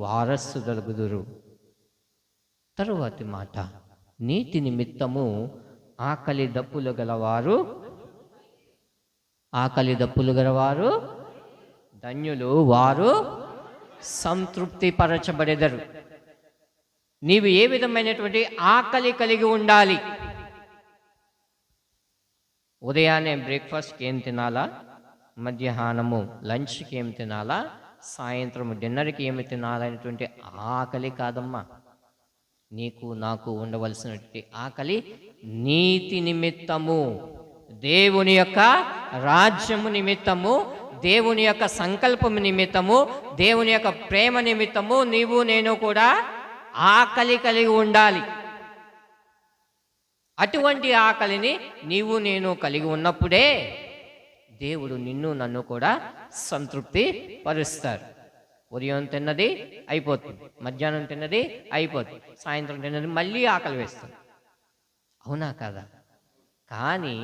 వారసులగుదురు. తరువాతి మాట, నీతి నిమిత్తము ఆకలి దప్పులు గలవారు ధన్యులు, వారు సంతృప్తి పరచబడెదరు. నీవు ఏ విధమైనటువంటి ఆకలి కలిగి ఉండాలి? ఉదయాన్నే బ్రేక్ఫాస్ట్కి ఏం తినాలా, మధ్యాహ్నము లంచ్కి ఏం తినాలా, సాయంత్రం డిన్నర్కి ఏమి తినాలనేటువంటి ఆకలి కాదమ్మా. నీకు నాకు ఉండవలసినటువంటి ఆకలి నీతి నిమిత్తము, దేవుని యొక్క రాజ్యము నిమిత్తము, దేవుని యొక్క సంకల్పము నిమిత్తము, దేవుని యొక్క ప్రేమ నిమిత్తము నీవు నేను కూడా ఆకలి కలిగి ఉండాలి. అటువంటి ఆకలిని నీవు నేను కలిగి ఉన్నప్పుడే దేవుడు నిన్ను నన్ను కూడా సంతృప్తి పరుస్తారు. ఉదయం తిన్నది అయిపోతుంది, మధ్యాహ్నం తిన్నది అయిపోతుంది, సాయంత్రం తిన్నది మళ్ళీ ఆకలి వేస్తుంది. అవునా కదా? కానీ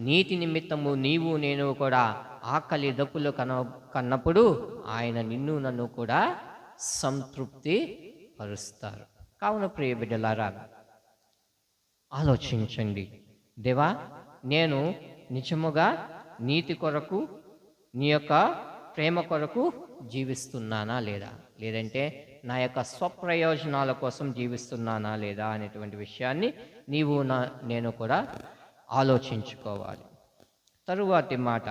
నీతి నిమిత్తము నీవు నేను కూడా ఆకలి దప్పులు కన్నప్పుడు ఆయన నిన్ను నన్ను కూడా సంతృప్తి పరుస్తారు. కావున ప్రియ బిడ్డలారా, ఆలోచించండి. దేవా, నేను నిజముగా నీతి కొరకు, నీ యొక్క ప్రేమ కొరకు జీవిస్తున్నానా లేదా, లేదంటే నా యొక్క స్వప్రయోజనాల కోసం జీవిస్తున్నానా లేదా అనేటువంటి విషయాన్ని నేను కూడా ఆలోచించుకోవాలి. తరువాతి మాట,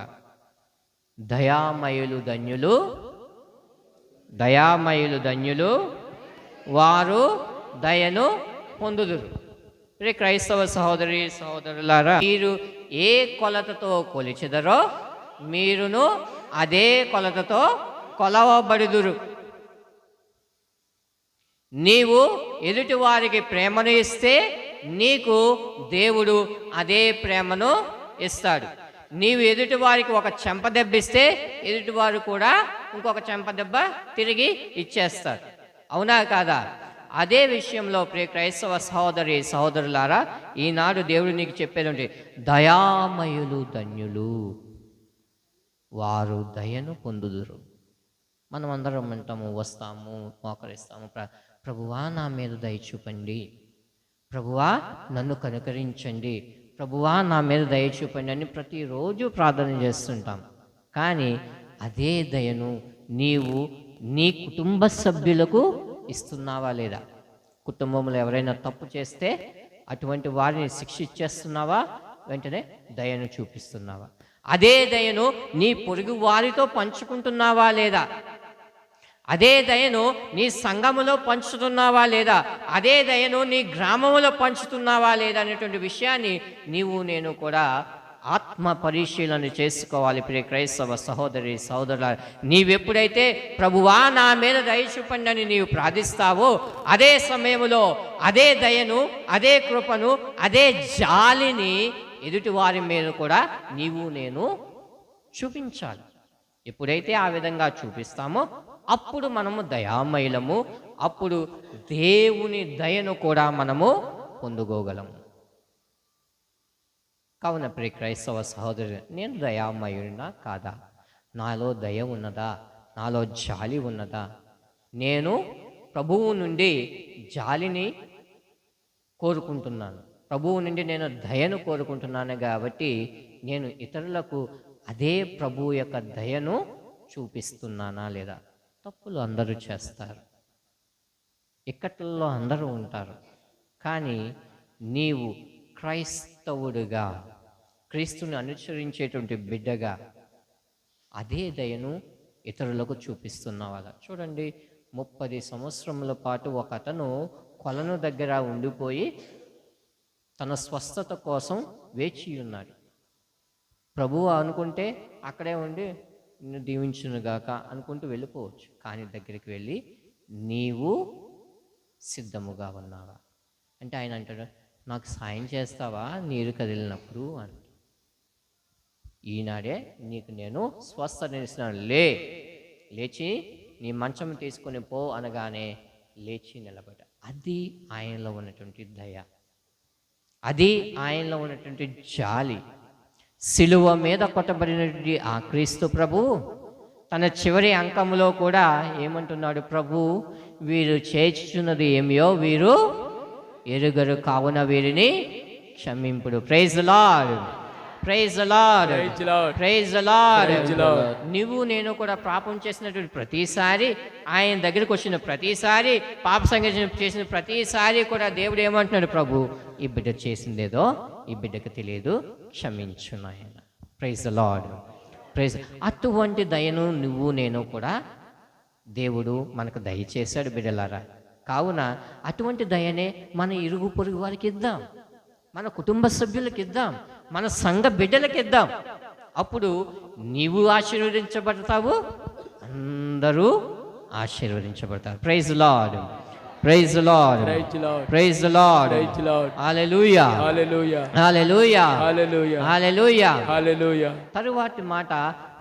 దయామయులు ధన్యులు వారు దయను పొందుదురు. క్రైస్తవ సహోదరి సహోదరులారా, మీరు ఏ కొలతతో కొలిచెదరో మీరును అదే కొలతతో కొలవబడుదురు. నీవు ఎదుటి వారికి ప్రేమను ఇస్తే నీకు దేవుడు అదే ప్రేమను ఇస్తాడు. నీవు ఎదుటి వారికి ఒక చెంపదెబ్బిస్తే ఎదుటివారు కూడా ఇంకొక చెంపదెబ్బ తిరిగి ఇచ్చేస్తారు. అవునా కాదా? అదే విషయంలో ప్రియ క్రైస్తవ సహోదరి సహోదరులారా, ఈనాడు దేవుడు నీకు చెప్పేది, దయామయులు ధన్యులు వారు దయను పొందుదురు. మనం అందరం అంటాము, వస్తాము, మోకరిస్తాము, ప్రభువా నా మీద దయ చూపండి, ప్రభువా నన్ను కనుకరించండి, ప్రభువా నా మీద దయ చూపండి అని ప్రతిరోజు ప్రార్థన చేస్తుంటాం. కానీ అదే దయను నీవు నీ కుటుంబ సభ్యులకు ఇస్తున్నావా లేదా? కుటుంబంలో ఎవరైనా తప్పు చేస్తే అటువంటి వారిని శిక్షించేస్తున్నావా? వెంటనే దయను చూపిస్తున్నావా? అదే దయను నీ పొరుగు వారితో పంచుకుంటున్నావా లేదా? అదే దయను నీ సంఘములో పంచుతున్నావా లేదా? అదే దయను నీ గ్రామంలో పంచుతున్నావా లేదా అనేటువంటి విషయాన్ని నేను కూడా ఆత్మ పరిశీలన చేసుకోవాలి. ప్రియ క్రైస్తవ సహోదరి సహోదరుల, నీవెప్పుడైతే ప్రభువా నా మీద దయ చూపండి అని నీవు ప్రార్థిస్తావో, అదే సమయంలో అదే దయను, అదే కృపను, అదే జాలిని ఎదుటి వారి మీద కూడా నేను చూపించాలి. ఎప్పుడైతే ఆ విధంగా చూపిస్తామో అప్పుడు మనము దయామయులము, అప్పుడు దేవుని దయను కూడా మనము పొందుకోగలము. కావున ప్రియ క్రైస్తవ సహోదరు, నేను దయామయుడినా కాదా? నాలో దయ ఉన్నదా? నాలో జాలి ఉన్నదా? నేను ప్రభువు నుండి జాలిని కోరుకుంటున్నాను, ప్రభువు నుండి నేను దయను కోరుకుంటున్నాను. కాబట్టి నేను ఇతరులకు అదే ప్రభువు యొక్క దయను చూపిస్తున్నానా లేదా? తప్పులు అందరూ చేస్తారు, ఇక్కట్లలో అందరూ ఉంటారు. కానీ నీవు క్రైస్తవుడిగా, క్రీస్తుని అనుసరించేటువంటి బిడ్డగా అదే దయను ఇతరులకు చూపిస్తున్నావా? చూడండి, 30 సంవత్సరముల పాటు ఒక అతను కొలను దగ్గర ఉండిపోయి తన స్వస్థత కోసం వేచి ఉన్నాడు. ప్రభువు అనుకుంటే అక్కడే ఉండి నిన్ను దీవించునుగాక అనుకుంటూ వెళ్ళిపోవచ్చు. కానీ దగ్గరికి వెళ్ళి నీవు సిద్ధముగా ఉన్నావా అంటే ఆయన అంటాడు, నాకు సాయం చేస్తావా నీరు కదిలినప్పుడు అని. ఈనాడే నీకు నేను స్వస్థనిస్తున్నాను, లేచి నీ మంచం తీసుకొని పో అనగానే లేచి నిలబడ్డ. అది ఆయనలో ఉన్నటువంటి దయ, అది ఆయనలో ఉన్నటువంటి జాలి. సిలువ మీద కొట్టబడినటువంటి ఆ క్రీస్తు ప్రభు తన చివరి అంకములో కూడా ఏమంటున్నాడు? ప్రభు, వీరు చేర్చున్నది ఏమియో వీరు ఎరుగరు, కావున వీరిని క్షమింపుడు. Praise the Lord, praise the Lord, praise the Lord. నువ్వు నేను కూడా పాపం చేసినటువంటి ప్రతిసారి, ఆయన దగ్గరికి వచ్చిన ప్రతిసారి, పాప సంఘటన చేసిన ప్రతిసారి కూడా దేవుడు ఏమంటున్నాడు? ప్రభు, ఈ బిడ్డ చేసిందేదో ఈ బిడ్డకు తెలియదు, క్షమించు నాయన. Praise the Lord, praise. అటువంటి దయను నేను కూడా దేవుడు మనకు దయచేశాడు బిడ్డలారా. కావున అటువంటి దయనే మన ఇరుగు పొరుగు వారికి ఇద్దాం, మన కుటుంబ సభ్యులకు ఇద్దాం, మన సంఘ బిడ్డలకు ఇద్దాం. అప్పుడు నీవు ఆశీర్వదించబడతావు, అందరూ ఆశీర్వదించబడతారు. Praise the Lord, praise the Lord, praise the Lord. Hallelujah, hallelujah, hallelujah, hallelujah, hallelujah. తరువాతి మాట,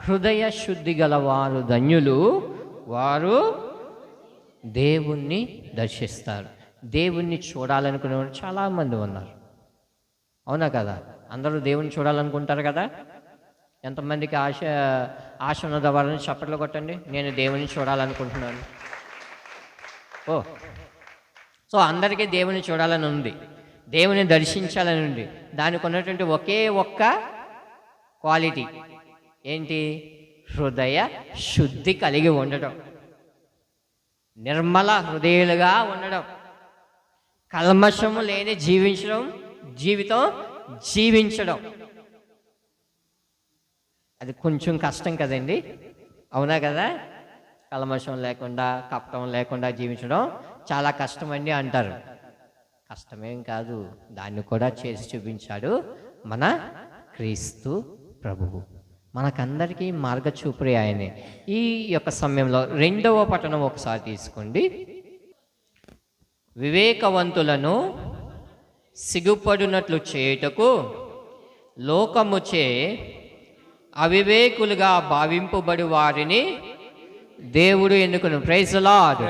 హృదయ శుద్ధి గల వారు ధన్యులు, వారు దేవుణ్ణి దర్శిస్తారు. దేవుణ్ణి చూడాలనుకునే వాళ్ళు చాలామంది ఉన్నారు, అవునా కదా? అందరూ దేవుని చూడాలనుకుంటారు కదా. ఎంతమందికి ఆశ ఉన్నదో వాళ్ళని చప్పట్లు కొట్టండి. నేను దేవుని చూడాలనుకుంటున్నాను. ఓ, సో అందరికీ దేవుని చూడాలని ఉంది, దేవుని దర్శించాలని ఉంది. దానికి ఉన్నటువంటి ఒకే ఒక్క క్వాలిటీ ఏంటి? హృదయ శుద్ధి కలిగి ఉండడం, నిర్మల హృదయాలుగా ఉండడం, కల్మషము లేని జీవితం జీవించడం. అది కొంచెం కష్టం కదండి, అవునా కదా? కల్మషం లేకుండా, కపటం లేకుండా జీవించడం చాలా కష్టమండి అంటారు. కష్టమేం కాదు, దాన్ని కూడా చేసి చూపించాడు మన క్రీస్తు ప్రభువు. మనకందరికీ మార్గచూపురే ఆయనే. ఈ యొక్క సమయంలో 2వ పట్టణం ఒకసారి తీసుకోండి. వివేకవంతులను సిగ్గుపడినట్లు చేయుటకు లోకముచే అవివేకులుగా భావింపబడి వారిని దేవుడు ఎన్నుకును. Praise the Lord,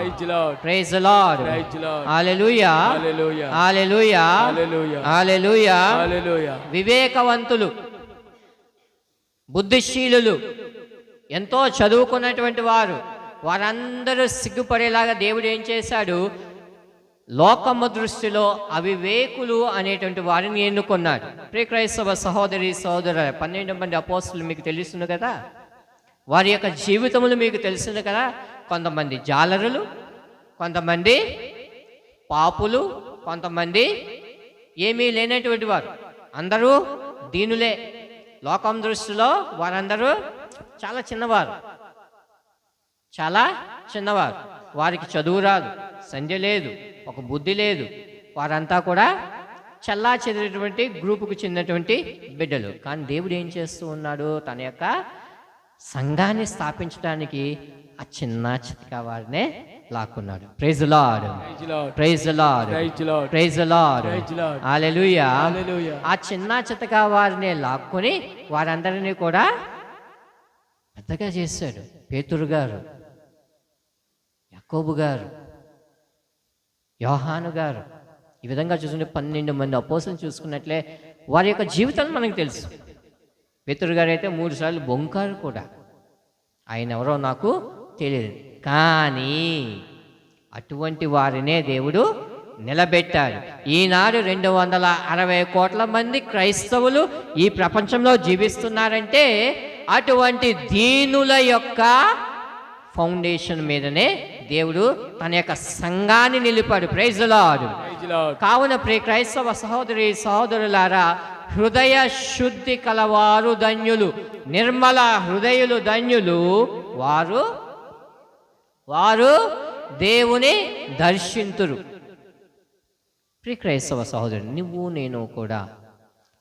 praise the Lord, hallelujah, hallelujah, hallelujah. వివేకవంతులు, బుద్ధిశీలులు, ఎంతో చదువుకున్నటువంటి వారందరూ సిగ్గుపడేలాగా దేవుడు ఏం చేశాడు? లోకము దృష్టిలో అవివేకులు అనేటువంటి వారిని ఎన్నుకున్నాడు. ప్రియ క్రైస్తవ సహోదరి సహోదరు, 12 మంది అపోస్తలులు మీకు తెలుస్తుంది కదా, వారి యొక్క జీవితములు మీకు తెలుస్తుంది కదా. కొంతమంది జాలరులు, కొంతమంది పాపులు, కొంతమంది ఏమీ లేనటువంటి వారు. అందరూ దీనులే. లోకం దృష్టిలో వారందరూ చాలా చిన్నవారు. వారికి చదువు రాదు, సంధ్య లేదు, ఒక బుద్ధి లేదు. వారంతా కూడా చల్లా చెదిరేటువంటి గ్రూపుకు చెందినటువంటి బిడ్డలు. కానీ దేవుడు ఏం చేస్తూ ఉన్నాడు? తన యొక్క సంఘాన్ని స్థాపించడానికి ఆ చిన్న చితక వారినే లాక్కున్నాడు. Praise the Lord, praise the Lord, praise the Lord, hallelujah. ఆ చిన్న చితక వారినే లాక్కుని వారందరినీ కూడా పెద్దగా చేశాడు. పేతురు గారు, యాకోబు గారు, యోహాను గారు, ఈ విధంగా చూసుకుంటే 12 మంది అపోస్తలులను చూసుకున్నట్లే వారి యొక్క జీవితం మనకు తెలుసు. పేతురు గారు అయితే 3 సార్లు బొంకారు కూడా. ఆయన ఎవరో నాకు తెలియదు, కానీ అటువంటి వారినే దేవుడు నిలబెట్టాడు. ఈనాడు 260 కోట్ల మంది క్రైస్తవులు ఈ ప్రపంచంలో జీవిస్తున్నారంటే అటువంటి దీనుల యొక్క ఫౌండేషన్ మీదనే దేవుడు తన యొక్క సంఘాన్ని నిలిపాడు. Praise the Lord. కావున ప్రియ క్రైస్తవ సహోదరి సహోదరులారా, హృదయ శుద్ధి కలవారు ధన్యులు, నిర్మల హృదయులు ధన్యులు, వారు దేవుని దర్శింతురు. ప్రియ క్రైస్తవ సహోదరు, నువ్వు నేను కూడా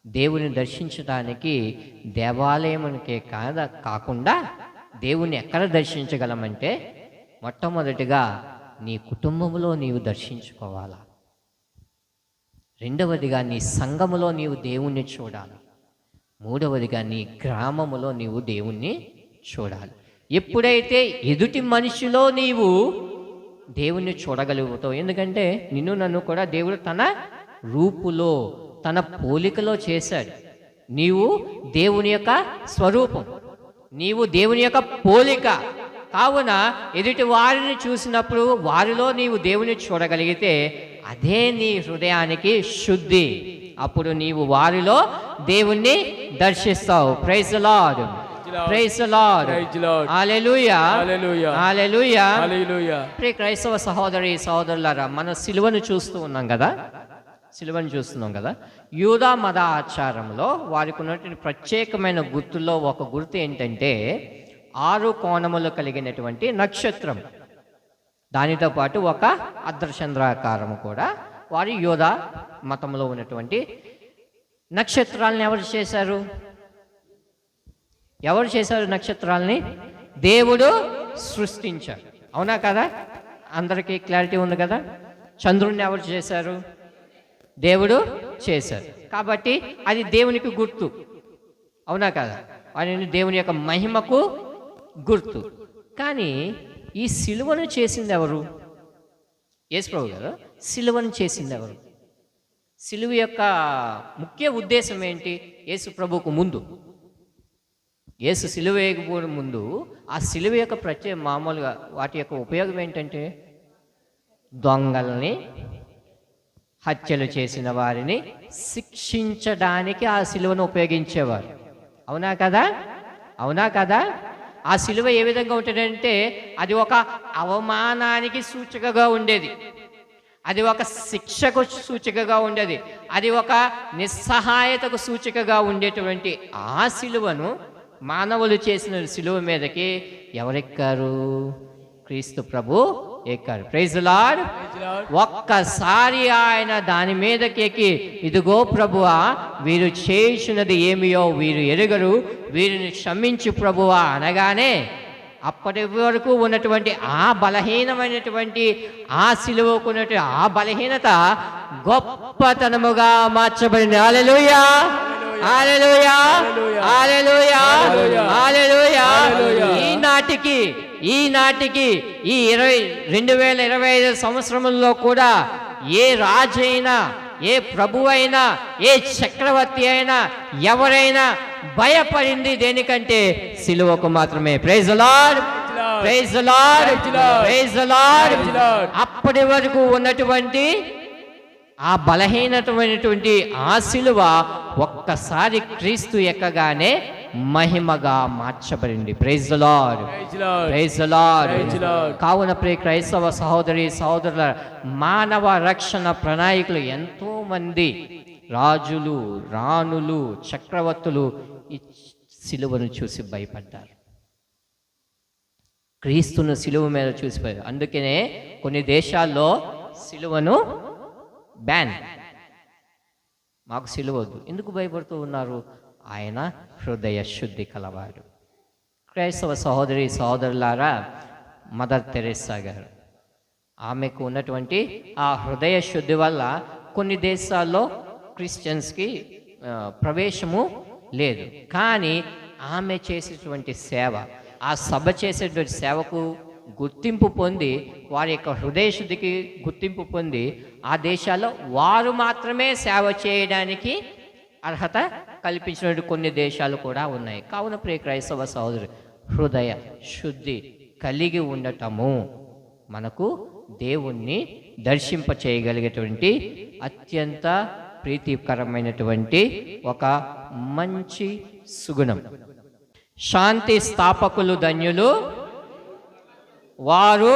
దేవుని దర్శించడానికి దేవాలయానికే కాకుండా దేవుని ఎక్కడ దర్శించగలమంటే మొట్టమొదటిగా నీ కుటుంబంలో నీవు దర్శించుకోవాలా. రెండవదిగా నీ సంఘములో నీవు దేవుణ్ణి చూడాలి. మూడవదిగా నీ గ్రామములో నీవు దేవుణ్ణి చూడాలి. ఎప్పుడైతే ఎదుటి మనిషిలో నీవు దేవుణ్ణి చూడగలుగుతావు, ఎందుకంటే నిన్ను నన్ను కూడా దేవుడు తన రూపులో తన పోలికలో చేశాడు. నీవు దేవుని యొక్క స్వరూపం, నీవు దేవుని యొక్క పోలిక. కావున ఎదుటి వారిని చూసినప్పుడు వారిలో నీవు దేవుని చూడగలిగితే అదే నీ హృదయానికి శుద్ధి. అప్పుడు నీవు వారిలో దేవుణ్ణి దర్శిస్తావు. Praise the Lord, praise the Lord, hallelujah, hallelujah. ప్రియ క్రైస్తవ సహోదరి సహోదరులారా, మన సిలువను చూస్తున్నాం కదా. యూదా మత ఆచారంలో వారికి ఉన్నటువంటి ప్రత్యేకమైన గుర్తుల్లో ఒక గుర్తు ఏంటంటే 6 కోణములు కలిగినటువంటి నక్షత్రం. దానితో పాటు ఒక అర్ధచంద్రాకారము కూడా వారి యూదా మతంలో ఉన్నటువంటి నక్షత్రాలను ఎవరు చేశారు? నక్షత్రాలని దేవుడు సృష్టించాడు. అవునా కదా? అందరికీ క్లారిటీ ఉంది కదా? చంద్రుడిని ఎవరు చేశారు? దేవుడు చేశారు. కాబట్టి అది దేవునికి గుర్తు. అవునా కదా? అని దేవుని యొక్క మహిమకు గుర్తు. కానీ ఈ సిలువను చేసింది ఎవరు? యేసు ప్రభు గారు సిలువను చేసింది ఎవరు? సిలువ యొక్క ముఖ్య ఉద్దేశం ఏంటి? యేసు ప్రభువుకు ముందు, యేసు సిలువ వేయకపోవడం ముందు ఆ సిలువ యొక్క మామూలుగా వాటి యొక్క ఉపయోగం ఏంటంటే దొంగల్ని, హత్యలు చేసిన వారిని శిక్షించడానికి ఆ సిలువను ఉపయోగించేవారు. అవునా కదా? అవునా కదా? ఆ సిలువ ఏ విధంగా ఉంటుందంటే అది ఒక అవమానానికి సూచికగా ఉండేది, అది ఒక శిక్షకు సూచికగా ఉండేది, అది ఒక నిస్సహాయతకు సూచికగా ఉండేటువంటి ఆ సిలువను మానవులు చేసిన సిలువ మీదకి ఎవరెక్కారు? క్రీస్తు ప్రభు ఎక్కారు. Praise the Lord. ఒక్కసారి ఆయన దాని మీదకి ఎక్కి, ఇదిగో ప్రభువా, వీరు చేయుచున్నది ఏమియో వీరు ఎరుగరు, వీరిని క్షమించు ప్రభువా అనగానే అప్పటి వరకు ఉన్నటువంటి ఆ బలహీనమైనటువంటి ఆ సిలువకున్నటువంటి ఆ బలహీనత గొప్పతనముగా మార్చబడింది. హల్లెలూయా, హల్లెలూయా, హల్లెలూయా, హల్లెలూయా. ఈనాటికి ఈ 2025 సంవత్సరముల్లో కూడా ఏ రాజు అయినా, ఏ ప్రభు అయినా, ఏ చక్రవర్తి అయినా, ఎవరైనా భయపడింది దేనికంటే సిలువకు మాత్రమే. Praise the Lord, praise the Lord, praise the Lord. అప్పటి వరకు ఉన్నటువంటి ఆ బలహీనమైనటువంటి ఆ సిలువ ఒక్కసారి క్రీస్తు ఎక్కగానే మహిమగా మార్చబడింది. Praise the Lord, praise the Lord. కావున ప్రియ క్రైస్తవ సహోదరి సహోదరుల, మానవ రక్షణ ప్రణాళికులు ఎంతో మంది రాజులు, రాణులు, చక్రవర్తులు ఈ సిలువను చూసి భయపడ్డారు, క్రీస్తును సిలువ మీద చూసిపోయారు. అందుకనే కొన్ని దేశాల్లో సిలువను బ్యాన్, మాకు సిలువ వద్దు. ఎందుకు భయపడుతూ ఉన్నారు? ఆయన హృదయ శుద్ధి కలవాడు. క్రైస్తవ సహోదరి సహోదరులారా, మదర్ తెరెస్సా గారు, ఆమెకు ఉన్నటువంటి ఆ హృదయ శుద్ధి వల్ల కొన్ని దేశాల్లో క్రిస్టియన్స్కి ప్రవేశము లేదు. కానీ ఆమె చేసేటువంటి సేవ, ఆ సభ చేసేటువంటి సేవకు గుర్తింపు పొంది, వారి యొక్క హృదయ శుద్ధికి గుర్తింపు పొంది ఆ దేశాల్లో వారు మాత్రమే సేవ చేయడానికి అర్హత కల్పించినటువంటి కొన్ని దేశాలు కూడా ఉన్నాయి. కావున ప్రియ క్రైస్తవ సహోదరు, హృదయ శుద్ధి కలిగి ఉండటము మనకు దేవుణ్ణి దర్శింప చేయగలిగేటువంటి అత్యంత ప్రీతికరమైనటువంటి ఒక మంచి సుగుణం. శాంతి స్థాపకులు ధన్యులు, వారు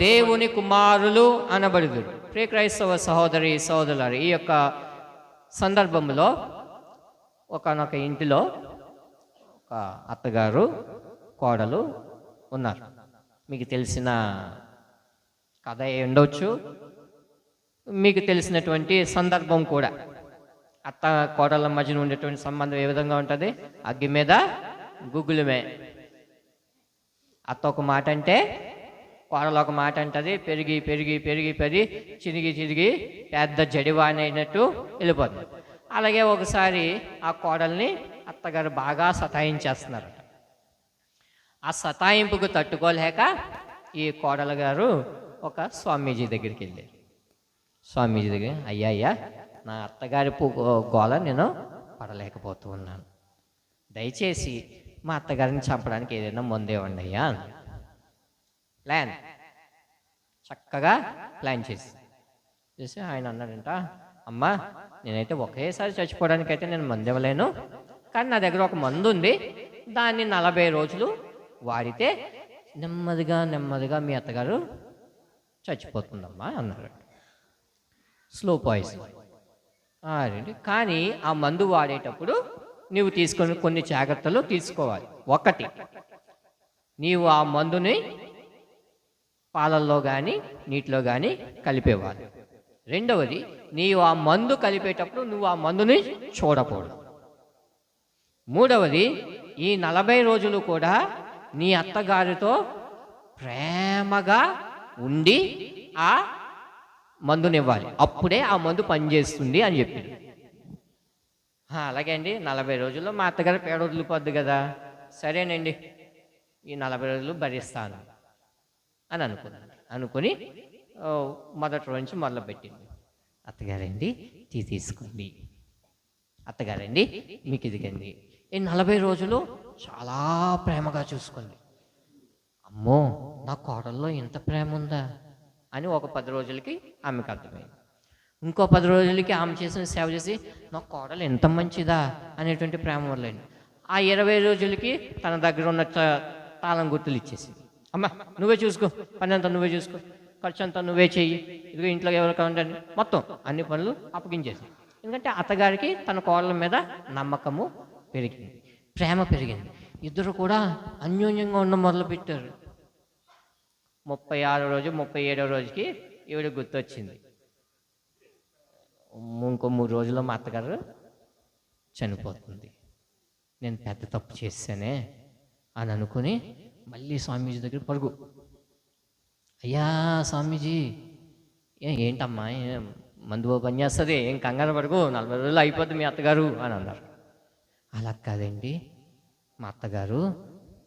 దేవుని కుమారులు అనబడుదురు. ప్రియ క్రైస్తవ సహోదరి సహోదరులారు, ఈ యొక్క సందర్భంలో ఒకనొక ఇంటిలో ఒక అత్తగారు, కోడలు ఉన్నారు. మీకు తెలిసిన కథ ఉండవచ్చు, మీకు తెలిసినటువంటి సందర్భం కూడా. అత్త కోడళ్ళ మధ్యన ఉండేటువంటి సంబంధం ఏ విధంగా ఉంటుంది? అగ్గి మీద గుగ్గులమే. అత్త ఒక మాట అంటే కోడలు ఒక మాట అంటది, పెరిగి పెరిగి పెరిగి పెరిగి చిరిగి చిరిగి పెద్ద జడివాణి అయినట్టు వెళ్ళిపోతుంది. అలాగే ఒకసారి ఆ కోడల్ని అత్తగారు బాగా సతాయించేస్తున్నారు. ఆ సతాయింపుకు తట్టుకోలేక ఈ కోడల గారు ఒక స్వామీజీ దగ్గరికి వెళ్ళారు. స్వామీజీ దగ్గర, అయ్యా నా అత్తగారి గోల నేను పడలేకపోతూ ఉన్నాను, దయచేసి మా అత్తగారిని చంపడానికి ఏదైనా ముందేవండి అయ్యా. ప్లాన్ చక్కగా ప్లాన్ చేసి ఆయన అన్నాడంట, అమ్మా నేనైతే ఒకేసారి చచ్చిపోవడానికైతే నేను మందు ఇవ్వలేను, కానీ నా దగ్గర ఒక మందు ఉంది, దాన్ని 40 రోజులు వాడితే నెమ్మదిగా నెమ్మదిగా మీ అత్తగారు చచ్చిపోతుందమ్మా అన్నాడు. Slow poison. కానీ ఆ మందు వాడేటప్పుడు నీవు తీసుకొని కొన్ని జాగ్రత్తలు తీసుకోవాలి. ఒకటి, నీవు ఆ మందుని పాలల్లో కానీ నీటిలో కానీ కలిపేవాలి. రెండవది, నీవు ఆ మందు కలిపేటప్పుడు నువ్వు ఆ మందుని చూడకూడదు. మూడవది, ఈ 40 రోజులు కూడా నీ అత్తగారితో ప్రేమగా ఉండి ఆ మందునివ్వాలి, అప్పుడే ఆ మందు పనిచేస్తుంది అని చెప్పింది. అలాగే అండి, 40 రోజుల్లో మా అత్తగారు పేడ వదిలిపోద్ది కదా, సరేనండి ఈ 40 రోజులు భరిస్తాను అని అనుకుని మొదటి రోజు నుంచి మొదలుపెట్టింది. అత్తగారండి టీ తీసుకోండి, అత్తగారండి మీకు ఇదిగండి. ఈ 40 రోజులు చాలా ప్రేమగా చూసుకోండి. అమ్మో నా కోడల్లో ఇంత ప్రేమ ఉందా అని ఒక 10 రోజులకి ఆమెకు అర్థమైంది. ఇంకో 10 రోజులకి ఆమె చేసిన సేవ చేసి నా కోడలు ఎంత మంచిదా అనేటువంటి ప్రేమ వల్లండి. ఆ 20 రోజులకి తన దగ్గర ఉన్న తాళం గుర్తులు ఇచ్చేసింది. అమ్మ నువ్వే చూసుకో, పని అంతా నువ్వే చూసుకో, ఖర్చు అంతా నువ్వే చెయ్యి, ఇదిగో ఇంట్లో ఎవరు కావాలంటే మొత్తం అన్ని పనులు అప్పగించేసింది. ఎందుకంటే అత్తగారికి తన కోడల మీద నమ్మకము పెరిగింది, ప్రేమ పెరిగింది. ఇద్దరు కూడా అన్యోన్యంగా ఉన్న మొదలుపెట్టారు. 36వ రోజు 37వ రోజుకి ఈవిడ గుర్తొచ్చింది, ఇంకో 3 రోజుల్లో మా అత్తగారు చనిపోతుంది, నేను పెద్ద తప్పు చేశానే అని అనుకుని మళ్ళీ స్వామీజీ దగ్గర పరుగు. అయ్యా స్వామీజీ ఏంటమ్మా మందు పని చేస్తుంది, ఏం కంగారు పడుకు, 40 రోజులు అయిపోద్ది మీ అత్తగారు అని అన్నారు. అలా కాదండి, మా అత్తగారు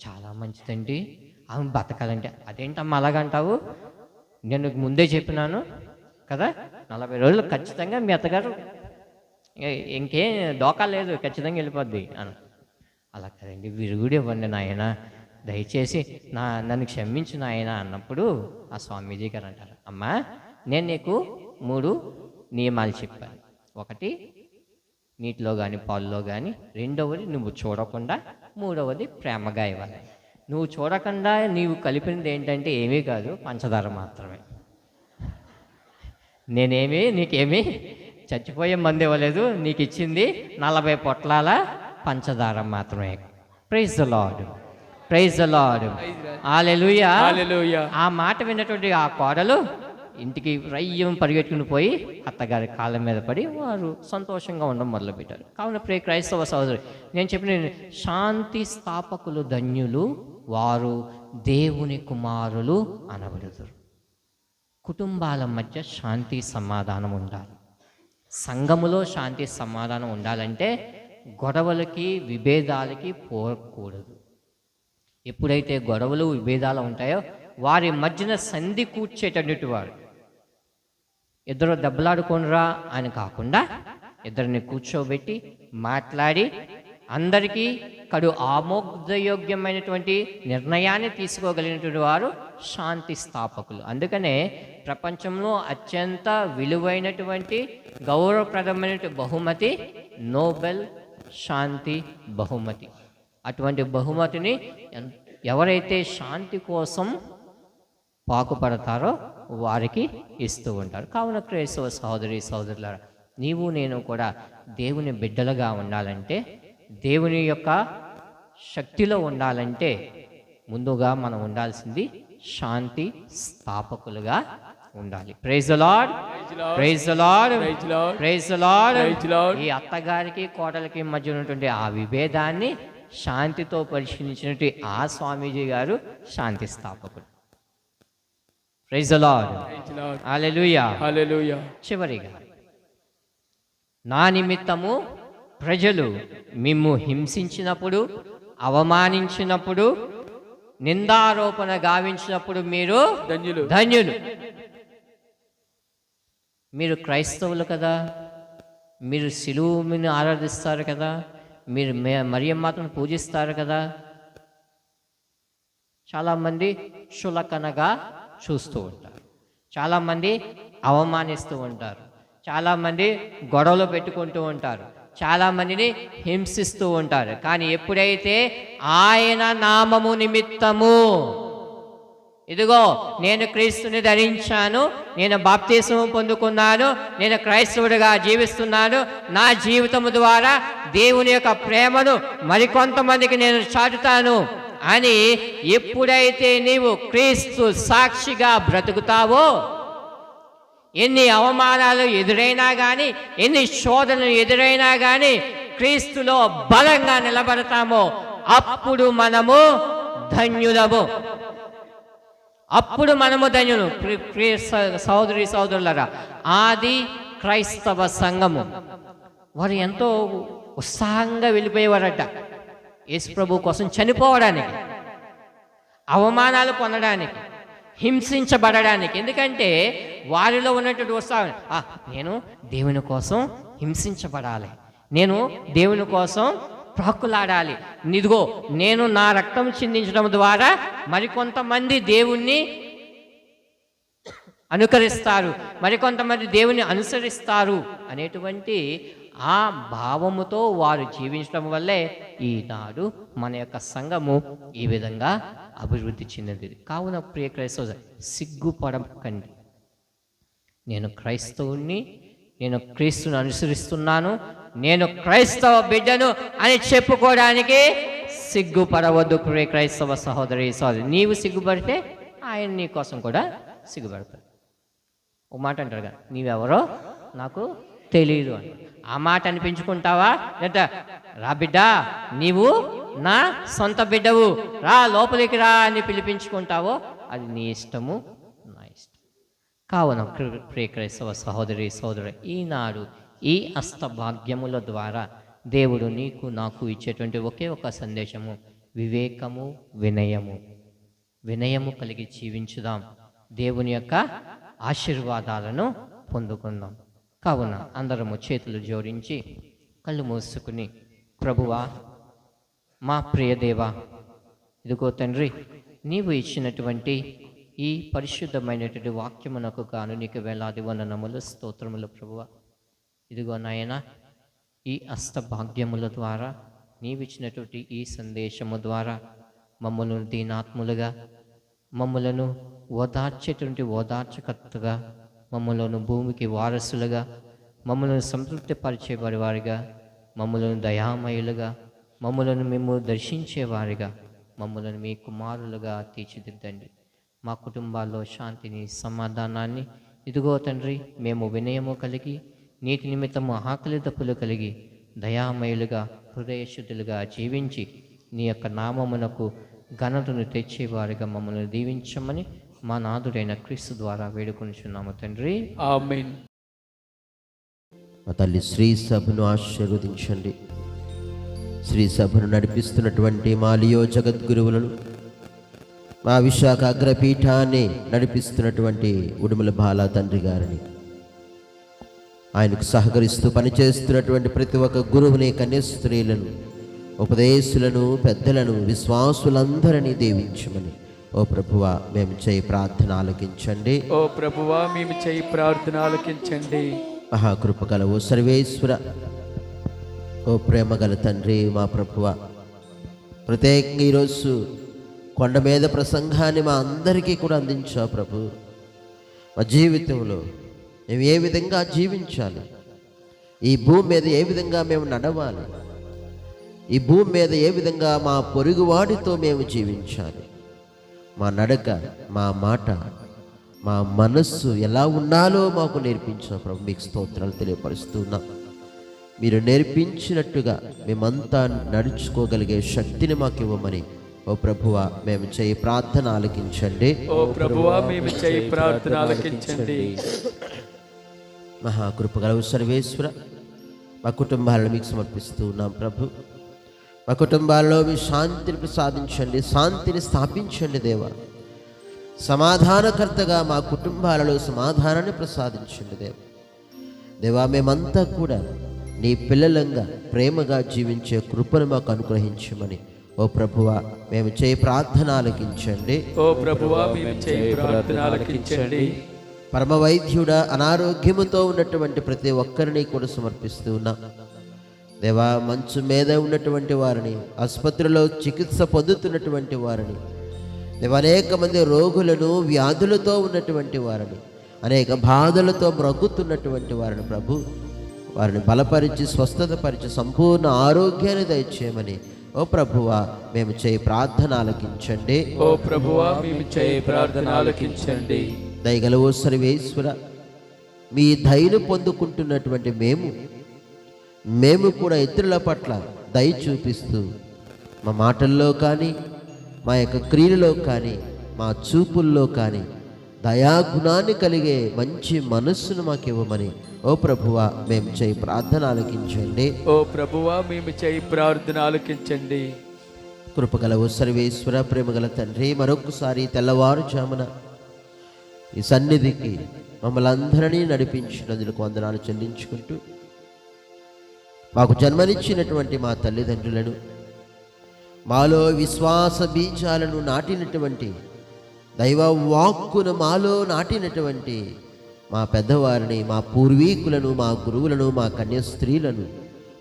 చాలా మంచిదండి, ఆమె బతకాలంటే. అదేంటమ్మా అలాగంటావు, నేను ముందే చెప్పినాను కదా 40 రోజులు ఖచ్చితంగా మీ అత్తగారు ఇంకేం డోకా లేదు, ఖచ్చితంగా వెళ్ళిపోద్ది అని. అలా కదండి, విరుగుడు ఇవ్వండి నాయన, దయచేసి నన్ను క్షమించు నాయన అన్నప్పుడు ఆ స్వామీజీ గారు అంటారు, అమ్మా నేను నీకు 3 నియమాలు చెప్పాను. ఒకటి నీటిలో కానీ పాల్లో కానీ, రెండవది నువ్వు చూడకుండా, మూడవది ప్రేమగా ఇవ్వాలి. నువ్వు చూడకుండా నీవు కలిపినది ఏంటంటే ఏమీ కాదు, పంచదార మాత్రమే. నీకేమీ చచ్చిపోయే మందు ఇవ్వలేదు, నీకు ఇచ్చింది 40 పొట్లాల పంచదార మాత్రమే. Praise the Lord, praise the Lord, hallelujah. ఆ మాట విన్నటువంటి ఆ కోడలు ఇంటికి రయ్యం పరిగెట్టుకుని పోయి అత్తగారి కాళ్ళ మీద పడి వారు సంతోషంగా ఉండడం మొదలుపెట్టారు. కావున ప్రియ క్రైస్తవ సహోదరు, నేను చెప్పిన శాంతి స్థాపకులు ధన్యులు, వారు దేవుని కుమారులు అనబడుతారు. కుటుంబాల మధ్య శాంతి సమాధానం ఉండాలి. సంఘములో శాంతి సమాధానం ఉండాలంటే గొడవలకి విభేదాలకి పోకూడదు. ఎప్పుడైతే గొడవలు విభేదాలు ఉంటాయో వారి మధ్యన సంధి కూర్చేటటువంటి వారు, ఇద్దరు దెబ్బలాడుకోనరా అని కాకుండా ఇద్దరిని కూర్చోబెట్టి మాట్లాడి అందరికీ కడు ఆమోదయోగ్యమైనటువంటి నిర్ణయాన్ని తీసుకోగలిగినటువంటి వారు శాంతి స్థాపకులు. అందుకనే ప్రపంచంలో అత్యంత విలువైనటువంటి గౌరవప్రదమైన బహుమతి నోబెల్ శాంతి బహుమతి. అటువంటి బహుమతిని ఎవరైతే శాంతి కోసం పాకుపడతారో వారికి ఇస్తూ ఉంటారు. కావున క్రైస్తవ సహోదరి సహోదరులారా, నీవు నేను కూడా దేవుని బిడ్డలుగా ఉండాలంటే, దేవుని యొక్క శక్తిలో ఉండాలంటే ముందుగా మనం ఉండాల్సింది శాంతి స్థాపకులుగా ఉండాలి. Praise the Lord, praise the Lord, praise the Lord. ఈ అత్తగారికి కోడలికి మధ్య ఉన్నటువంటి ఆ విభేదాన్ని శాంతితో పరిశీలించినట్టు ఆ స్వామీజీ గారు శాంతి స్థాపకుడు. ప్రైజ్ ద లార్డ్, హల్లెలూయా, హల్లెలూయా. చివరిగా, నా నిమిత్తము ప్రజలు మిమ్ము హింసించినప్పుడు, అవమానించినప్పుడు, నిందారోపణ గావించినప్పుడు మీరు ధన్యులు, ధన్యులు. మీరు క్రైస్తవులు కదా, మీరు శిలువని ఆరాధిస్తారు కదా, మీరు మరియమ్మను పూజిస్తారు కదా. చాలామంది చులకనగా చూస్తూ ఉంటారు, చాలామంది అవమానిస్తూ ఉంటారు, చాలామంది గొడవలు పెట్టుకుంటూ ఉంటారు, చాలామందిని హింసిస్తూ ఉంటారు. కానీ ఎప్పుడైతే ఆయన నామము నిమిత్తము, ఇదిగో నేను క్రీస్తుని ధరించాను, నేను బాప్తిస్మము పొందుకున్నాను, నేను క్రైస్తవుడిగా జీవిస్తున్నాను, నా జీవితము ద్వారా దేవుని యొక్క ప్రేమను మరికొంతమందికి నేను చాటుతాను అని ఎప్పుడైతే నీవు క్రీస్తు సాక్షిగా బ్రతుకుతావో, ఎన్ని అవమానాలు ఎదురైనా కానీ, ఎన్ని శోధనలు ఎదురైనా కానీ క్రీస్తులో బలంగా నిలబడతామో అప్పుడు మనము ధన్యులము, అప్పుడు మనము ధన్యులు. ప్రియ సహోదరి సహోదరులారా, ఆది క్రైస్తవ సంఘము వారు ఎంతో ఉత్సాహంగా వెళ్ళిపోయేవారట యేసు ప్రభు కోసం చనిపోవడానికి, అవమానాలు పొందడానికి, హింసించబడడానికి. ఎందుకంటే వారిలో ఉన్నటువంటి ఉత్సాహం, నేను దేవుని కోసం హింసించబడాలి, నేను దేవుని కోసం ప్రాకులాడాలి, ఇదిగో నేను నా రక్తం చిందించడం ద్వారా మరికొంతమంది దేవుణ్ణి అనుకరిస్తారు, మరికొంతమంది దేవుని అనుసరిస్తారు అనేటువంటి ఆ భావముతో వారు జీవించడం వల్లే ఈనాడు మన యొక్క సంఘము ఈ విధంగా అభివృద్ధి చెందింది. కావున ప్రియ క్రైస్తవ సిగ్గుపడకండి. నేను క్రైస్తవుణ్ణి, నేను క్రీస్తుని అనుసరిస్తున్నాను, నేను క్రైస్తవ బిడ్డను అని చెప్పుకోవడానికి సిగ్గుపడవద్దు ప్రియ క్రైస్తవ సహోదరి సహోదరి. నీవు సిగ్గుపడితే ఆయన నీ కోసం కూడా సిగ్గుపడతాడు. ఒక మాట అంటారు కదా, నీవెవరో నాకు తెలియదు అని. ఆ మాట అనిపించుకుంటావా, లేదా రా బిడ్డ నీవు నా సొంత బిడ్డవు, రా లోపలికి రా అని పిలిపించుకుంటావో అది నీ ఇష్టము, నా ఇష్టం. కావున ప్రియ క్రైస్తవ సహోదరి సహోదరు, ఈనాడు ఈ అష్టభాగ్యముల ద్వారా దేవుడు నీకు నాకు ఇచ్చేటువంటి ఒకే ఒక సందేశము, వివేకము, వినయము. వినయము కలిగి జీవించుదాం, దేవుని యొక్క ఆశీర్వాదాలను పొందుకుందాం. కావున అందరము చేతులు జోడించి కళ్ళు మూసుకుని, ప్రభువా మా ప్రియదేవా, ఇదిగో తండ్రి, నీవు ఇచ్చినటువంటి ఈ పరిశుద్ధమైనటువంటి వాక్యమునకు గాను నీకు వేలాది వందనములు, స్తోత్రములు ప్రభువా. ఇదిగో నాయన, ఈ అష్టభాగ్యముల ద్వారా నీవిచ్చినటువంటి ఈ సందేశము ద్వారా మమ్మల్ని దీనాత్ములుగా, మమ్మలను ఓదార్చేటువంటి ఓదార్చకర్తగా, మమ్మలను భూమికి వారసులుగా, మమ్మలను సంతృప్తిపరిచేవారి వారిగా, మమ్మలను దయామయులుగా, మమ్మలను మేము దర్శించేవారిగా, మమ్మలను మీ కుమారులుగా తీర్చిదిద్దండి. మా కుటుంబాల్లో శాంతిని, సమాధానాన్ని, ఇదిగో తండ్రి, మేము వినయము కలిగి, నీతి నిమిత్తము ఆకలి దప్పులు కలిగి, దయామయులుగా, హృదయశుద్ధులుగా జీవించి నీ యొక్క నామమునకు ఘనతను తెచ్చేవారిగా మమ్మల్ని దీవించమని మా నాథుడైన క్రీస్తు ద్వారా వేడుకొనిచున్నాము తండ్రి, ఆమేన్. మా తల్లి శ్రీ సభను ఆశీర్వదించండి. శ్రీ సభను నడిపిస్తున్నటువంటి మా లియో జగద్గురువులను, మా విశాఖ అగ్రపీఠాన్ని నడిపిస్తున్నటువంటి ఉడుమల బాల తండ్రి గారిని, ఆయనకు సహకరిస్తూ పనిచేస్తున్నటువంటి ప్రతి ఒక్క గురువుని, కన్యస్త్రీలను, ఉపదేశులను, పెద్దలను, విశ్వాసులందరినీ దీవించమని ఓ ప్రభువా మేము చేయి ప్రార్థన ఆలకించండి. ఓ ప్రభువా మేము చేయి ప్రార్థన ఆలకించండి. మహాకృపగల ఓ సర్వేశ్వర, ఓ ప్రేమగల తండ్రి, మా ప్రభువా, ప్రత్యేకంగా ఈరోజు కొండ మీద ప్రసంగాన్ని మా అందరికీ కూడా అందించావు ప్రభు. మా జీవితంలో మేము ఏ విధంగా జీవించాలి, ఈ భూమి మీద ఏ విధంగా మేము నడవాలి, ఈ భూమి మీద ఏ విధంగా మా పొరుగువాడితో మేము జీవించాలి, మా నడక, మా మాట, మా మనస్సు ఎలా ఉండాలో మాకు నేర్పించావు ప్రభు. మీకు స్తోత్రాలు తెలియపరుస్తున్నాం. మీరు నేర్పించినట్టుగా మేమంతా నడుచుకోగలిగే శక్తిని మాకు ఇవ్వమని ఓ ప్రభువా మేము చేయి ప్రార్థన ఆలకించండి. ఓ ప్రభువా మేము చేయి ప్రార్థన ఆలకించండి. మహాకృపగల సర్వేశ్వర, మా కుటుంబాలను మీకు సమర్పిస్తూ ఉన్నాం ప్రభు. మా కుటుంబాల్లో మీ శాంతిని ప్రసాదించండి, శాంతిని స్థాపించండి దేవా. సమాధానకర్తగా మా కుటుంబాలలో సమాధానాన్ని ప్రసాదించండి దేవా. దేవా మేమంతా కూడా నీ పిల్లలంగా ప్రేమగా జీవించే కృపను మాకు అనుగ్రహించమని ఓ ప్రభువా మేము చేయి ప్రార్థన ఆలకించండి. ఓ ప్రభువా మేము చేయి ప్రార్థన ఆలకించండి. పరమ వైద్యుడా, అనారోగ్యముతో ఉన్నటువంటి ప్రతి ఒక్కరిని కూడా సమర్పిస్తూ ఉన్నాం దేవా. మంచు మీద ఉన్నటువంటి వారిని, ఆసుపత్రిలో చికిత్స పొందుతున్నటువంటి వారిని దేవా, అనేక మంది రోగులను, వ్యాధులతో ఉన్నటువంటి వారిని, అనేక బాధలతో మ్రొగ్గుతున్నటువంటి వారిని ప్రభు, వారిని బలపరిచి, స్వస్థతపరిచి, సంపూర్ణ ఆరోగ్యాన్ని దయచేయమని ఓ ప్రభువా మేము చేయి ప్రార్థన ఆలకించండి. ఓ ప్రభువా మేము చేయి ప్రార్థన ఆలకించండి. దయగల ఓ సర్వేశ్వర, మీ దయను పొందుకుంటున్నటువంటి మేము కూడా ఇతరుల పట్ల దయ చూపిస్తూ మా మాటల్లో కానీ, మా యొక్క క్రియలలో కానీ, మా చూపుల్లో కానీ దయాగుణాన్ని కలిగే మంచి మనస్సును మాకు ఇవ్వమని ఓ ప్రభువా మేము చేయి ప్రార్థన ఆలకించండి. ఓ ప్రభువా మేము చేయి ప్రార్థన ఆలకించండి. కృపగల ఓ సర్వేశ్వర, ప్రేమగల తండ్రి, మరొకసారి తెల్లవారుజామున ఈ సన్నిధికి మమ్మల్ని అందరినీ నడిపించినందుకు వందనాలు చెల్లించుకుంటూ, మాకు జన్మనిచ్చినటువంటి మా తల్లిదండ్రులను, మాలో విశ్వాస బీజాలను నాటినటువంటి దైవ వాక్కును మాలో నాటినటువంటి మా పెద్దవారిని, మా పూర్వీకులను, మా గురువులను, మా కన్య స్త్రీలను,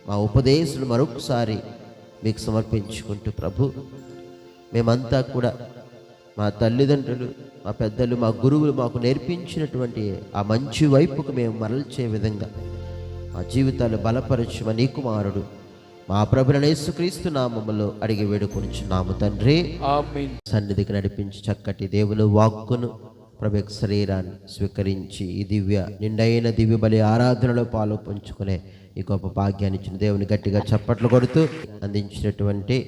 మా ఉపదేశులు మరొకసారి మీకు సమర్పించుకుంటూ, ప్రభు మేమంతా కూడా మా తల్లిదండ్రులు, మా పెద్దలు, మా గురువులు మాకు నేర్పించినటువంటి ఆ మంచి వైపుకు మేము మరల్చే విధంగా మా జీవితాలు బలపరచమని నీ కుమారుడు మా ప్రభువైన యేసుక్రీస్తు నామములో అడిగి వేడుకొనుచున్నాము తండ్రి, ఆమేన్. సన్నిధికి నడిపించి చక్కటి దేవుని వాక్కును ప్రభు యొక్క శరీరాన్ని స్వీకరించి ఈ నిండైన దివ్య బలి ఆరాధనలో పాలు పంచుకునే ఈ గొప్ప భాగ్యాన్ని ఇచ్చిన దేవుని గట్టిగా చప్పట్లు కొడుతూ అందించినటువంటి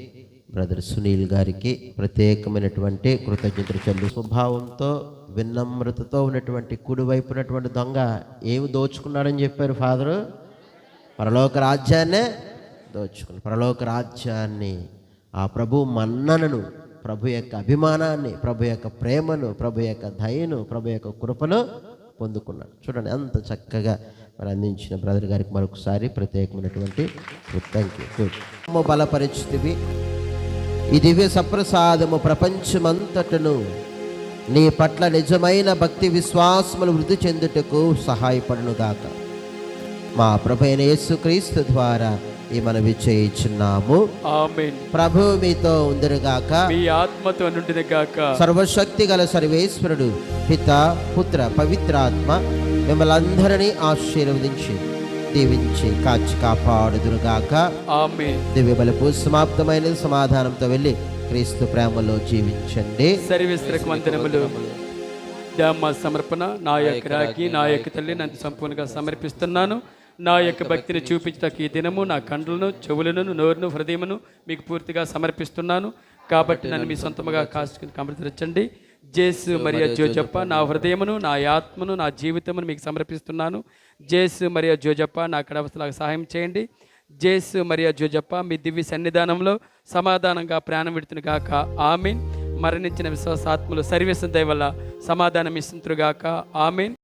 బ్రదర్ సునీల్ గారికి ప్రత్యేకమైనటువంటి కృతజ్ఞతలు చెల్లి. స్వభావంతో వినమ్రతతో ఉన్నటువంటి కుడివైపు ఉన్నటువంటి దొంగ ఏమి దోచుకున్నాడని చెప్పారు ఫాదరు? పరలోక రాజ్యాన్నే దోచుకుని, పరలోక రాజ్యాన్ని, ఆ ప్రభు మన్ననను, ప్రభు యొక్క అభిమానాన్ని, ప్రభు యొక్క ప్రేమను, ప్రభు యొక్క దయను, ప్రభు యొక్క కృపను పొందుకున్నాడు. చూడండి ఎంత చక్కగా మరి అందించిన బ్రదర్ గారికి మరొకసారి ప్రత్యేకమైనటువంటి కృతజ్ఞతలు. బలపరిచితివి ఈ దివ్య సప్రసాదము ప్రపంచమంతటను నీ పట్ల నిజమైన భక్తి విశ్వాసములు వృద్ధి చెందుటకు సహాయపడునుగాక. మా ప్రభువైన యేసుక్రీస్తు ద్వారా ఈ మనవి చేయుచున్నాము. ఆమేన్. ప్రభు మీతో ఉందురుగాక, మీ ఆత్మతో నుండిగాక. సర్వశక్తి గల సర్వేశ్వరుడు పిత, పుత్ర, పవిత్రాత్మ మిమ్మల్ని అందరినీ ఆశీర్వదించి దీవించి కాచి కాపాడుదురుగాక. ఆమేన్. దివ్య బలపు సమాప్తమైన సమాధానంతో వెళ్ళి క్రీస్తు ప్రేమలో జీవించండి. సర్వేశ్వరకు వందనములు. ధ్యామ సమర్పణ. నా యొక్క రాగి, నా యొక్క తల్లి నన్ను సంపూర్ణంగా సమర్పిస్తున్నాను. నా యొక్క భక్తిని చూపించడానికి ఈ దినము నా కండ్లను, చెవులను, నోరును, హృదయమును మీకు పూర్తిగా సమర్పిస్తున్నాను. కాబట్టి నన్ను మీ సొంతముగా కాసుకుని కమర్చండి. జేసు మరియా జోజప్ప, నా హృదయమును, నా ఆత్మను, నా జీవితమును మీకు సమర్పిస్తున్నాను. జేసు మరియా జోజప్ప, నా కడవసలకు సహాయం చేయండి. జేసు మరియా జోజప్ప, మీ దివ్య సన్నిధానంలో సమాధానంగా ప్రాణం విడుతును గాక. ఆమీన్. మరణించిన విశ్వాసాత్మలు సర్వేశ్వరుని దయ వల్ల సమాధానం ఇస్తుంతురుగాక. ఆమీన్.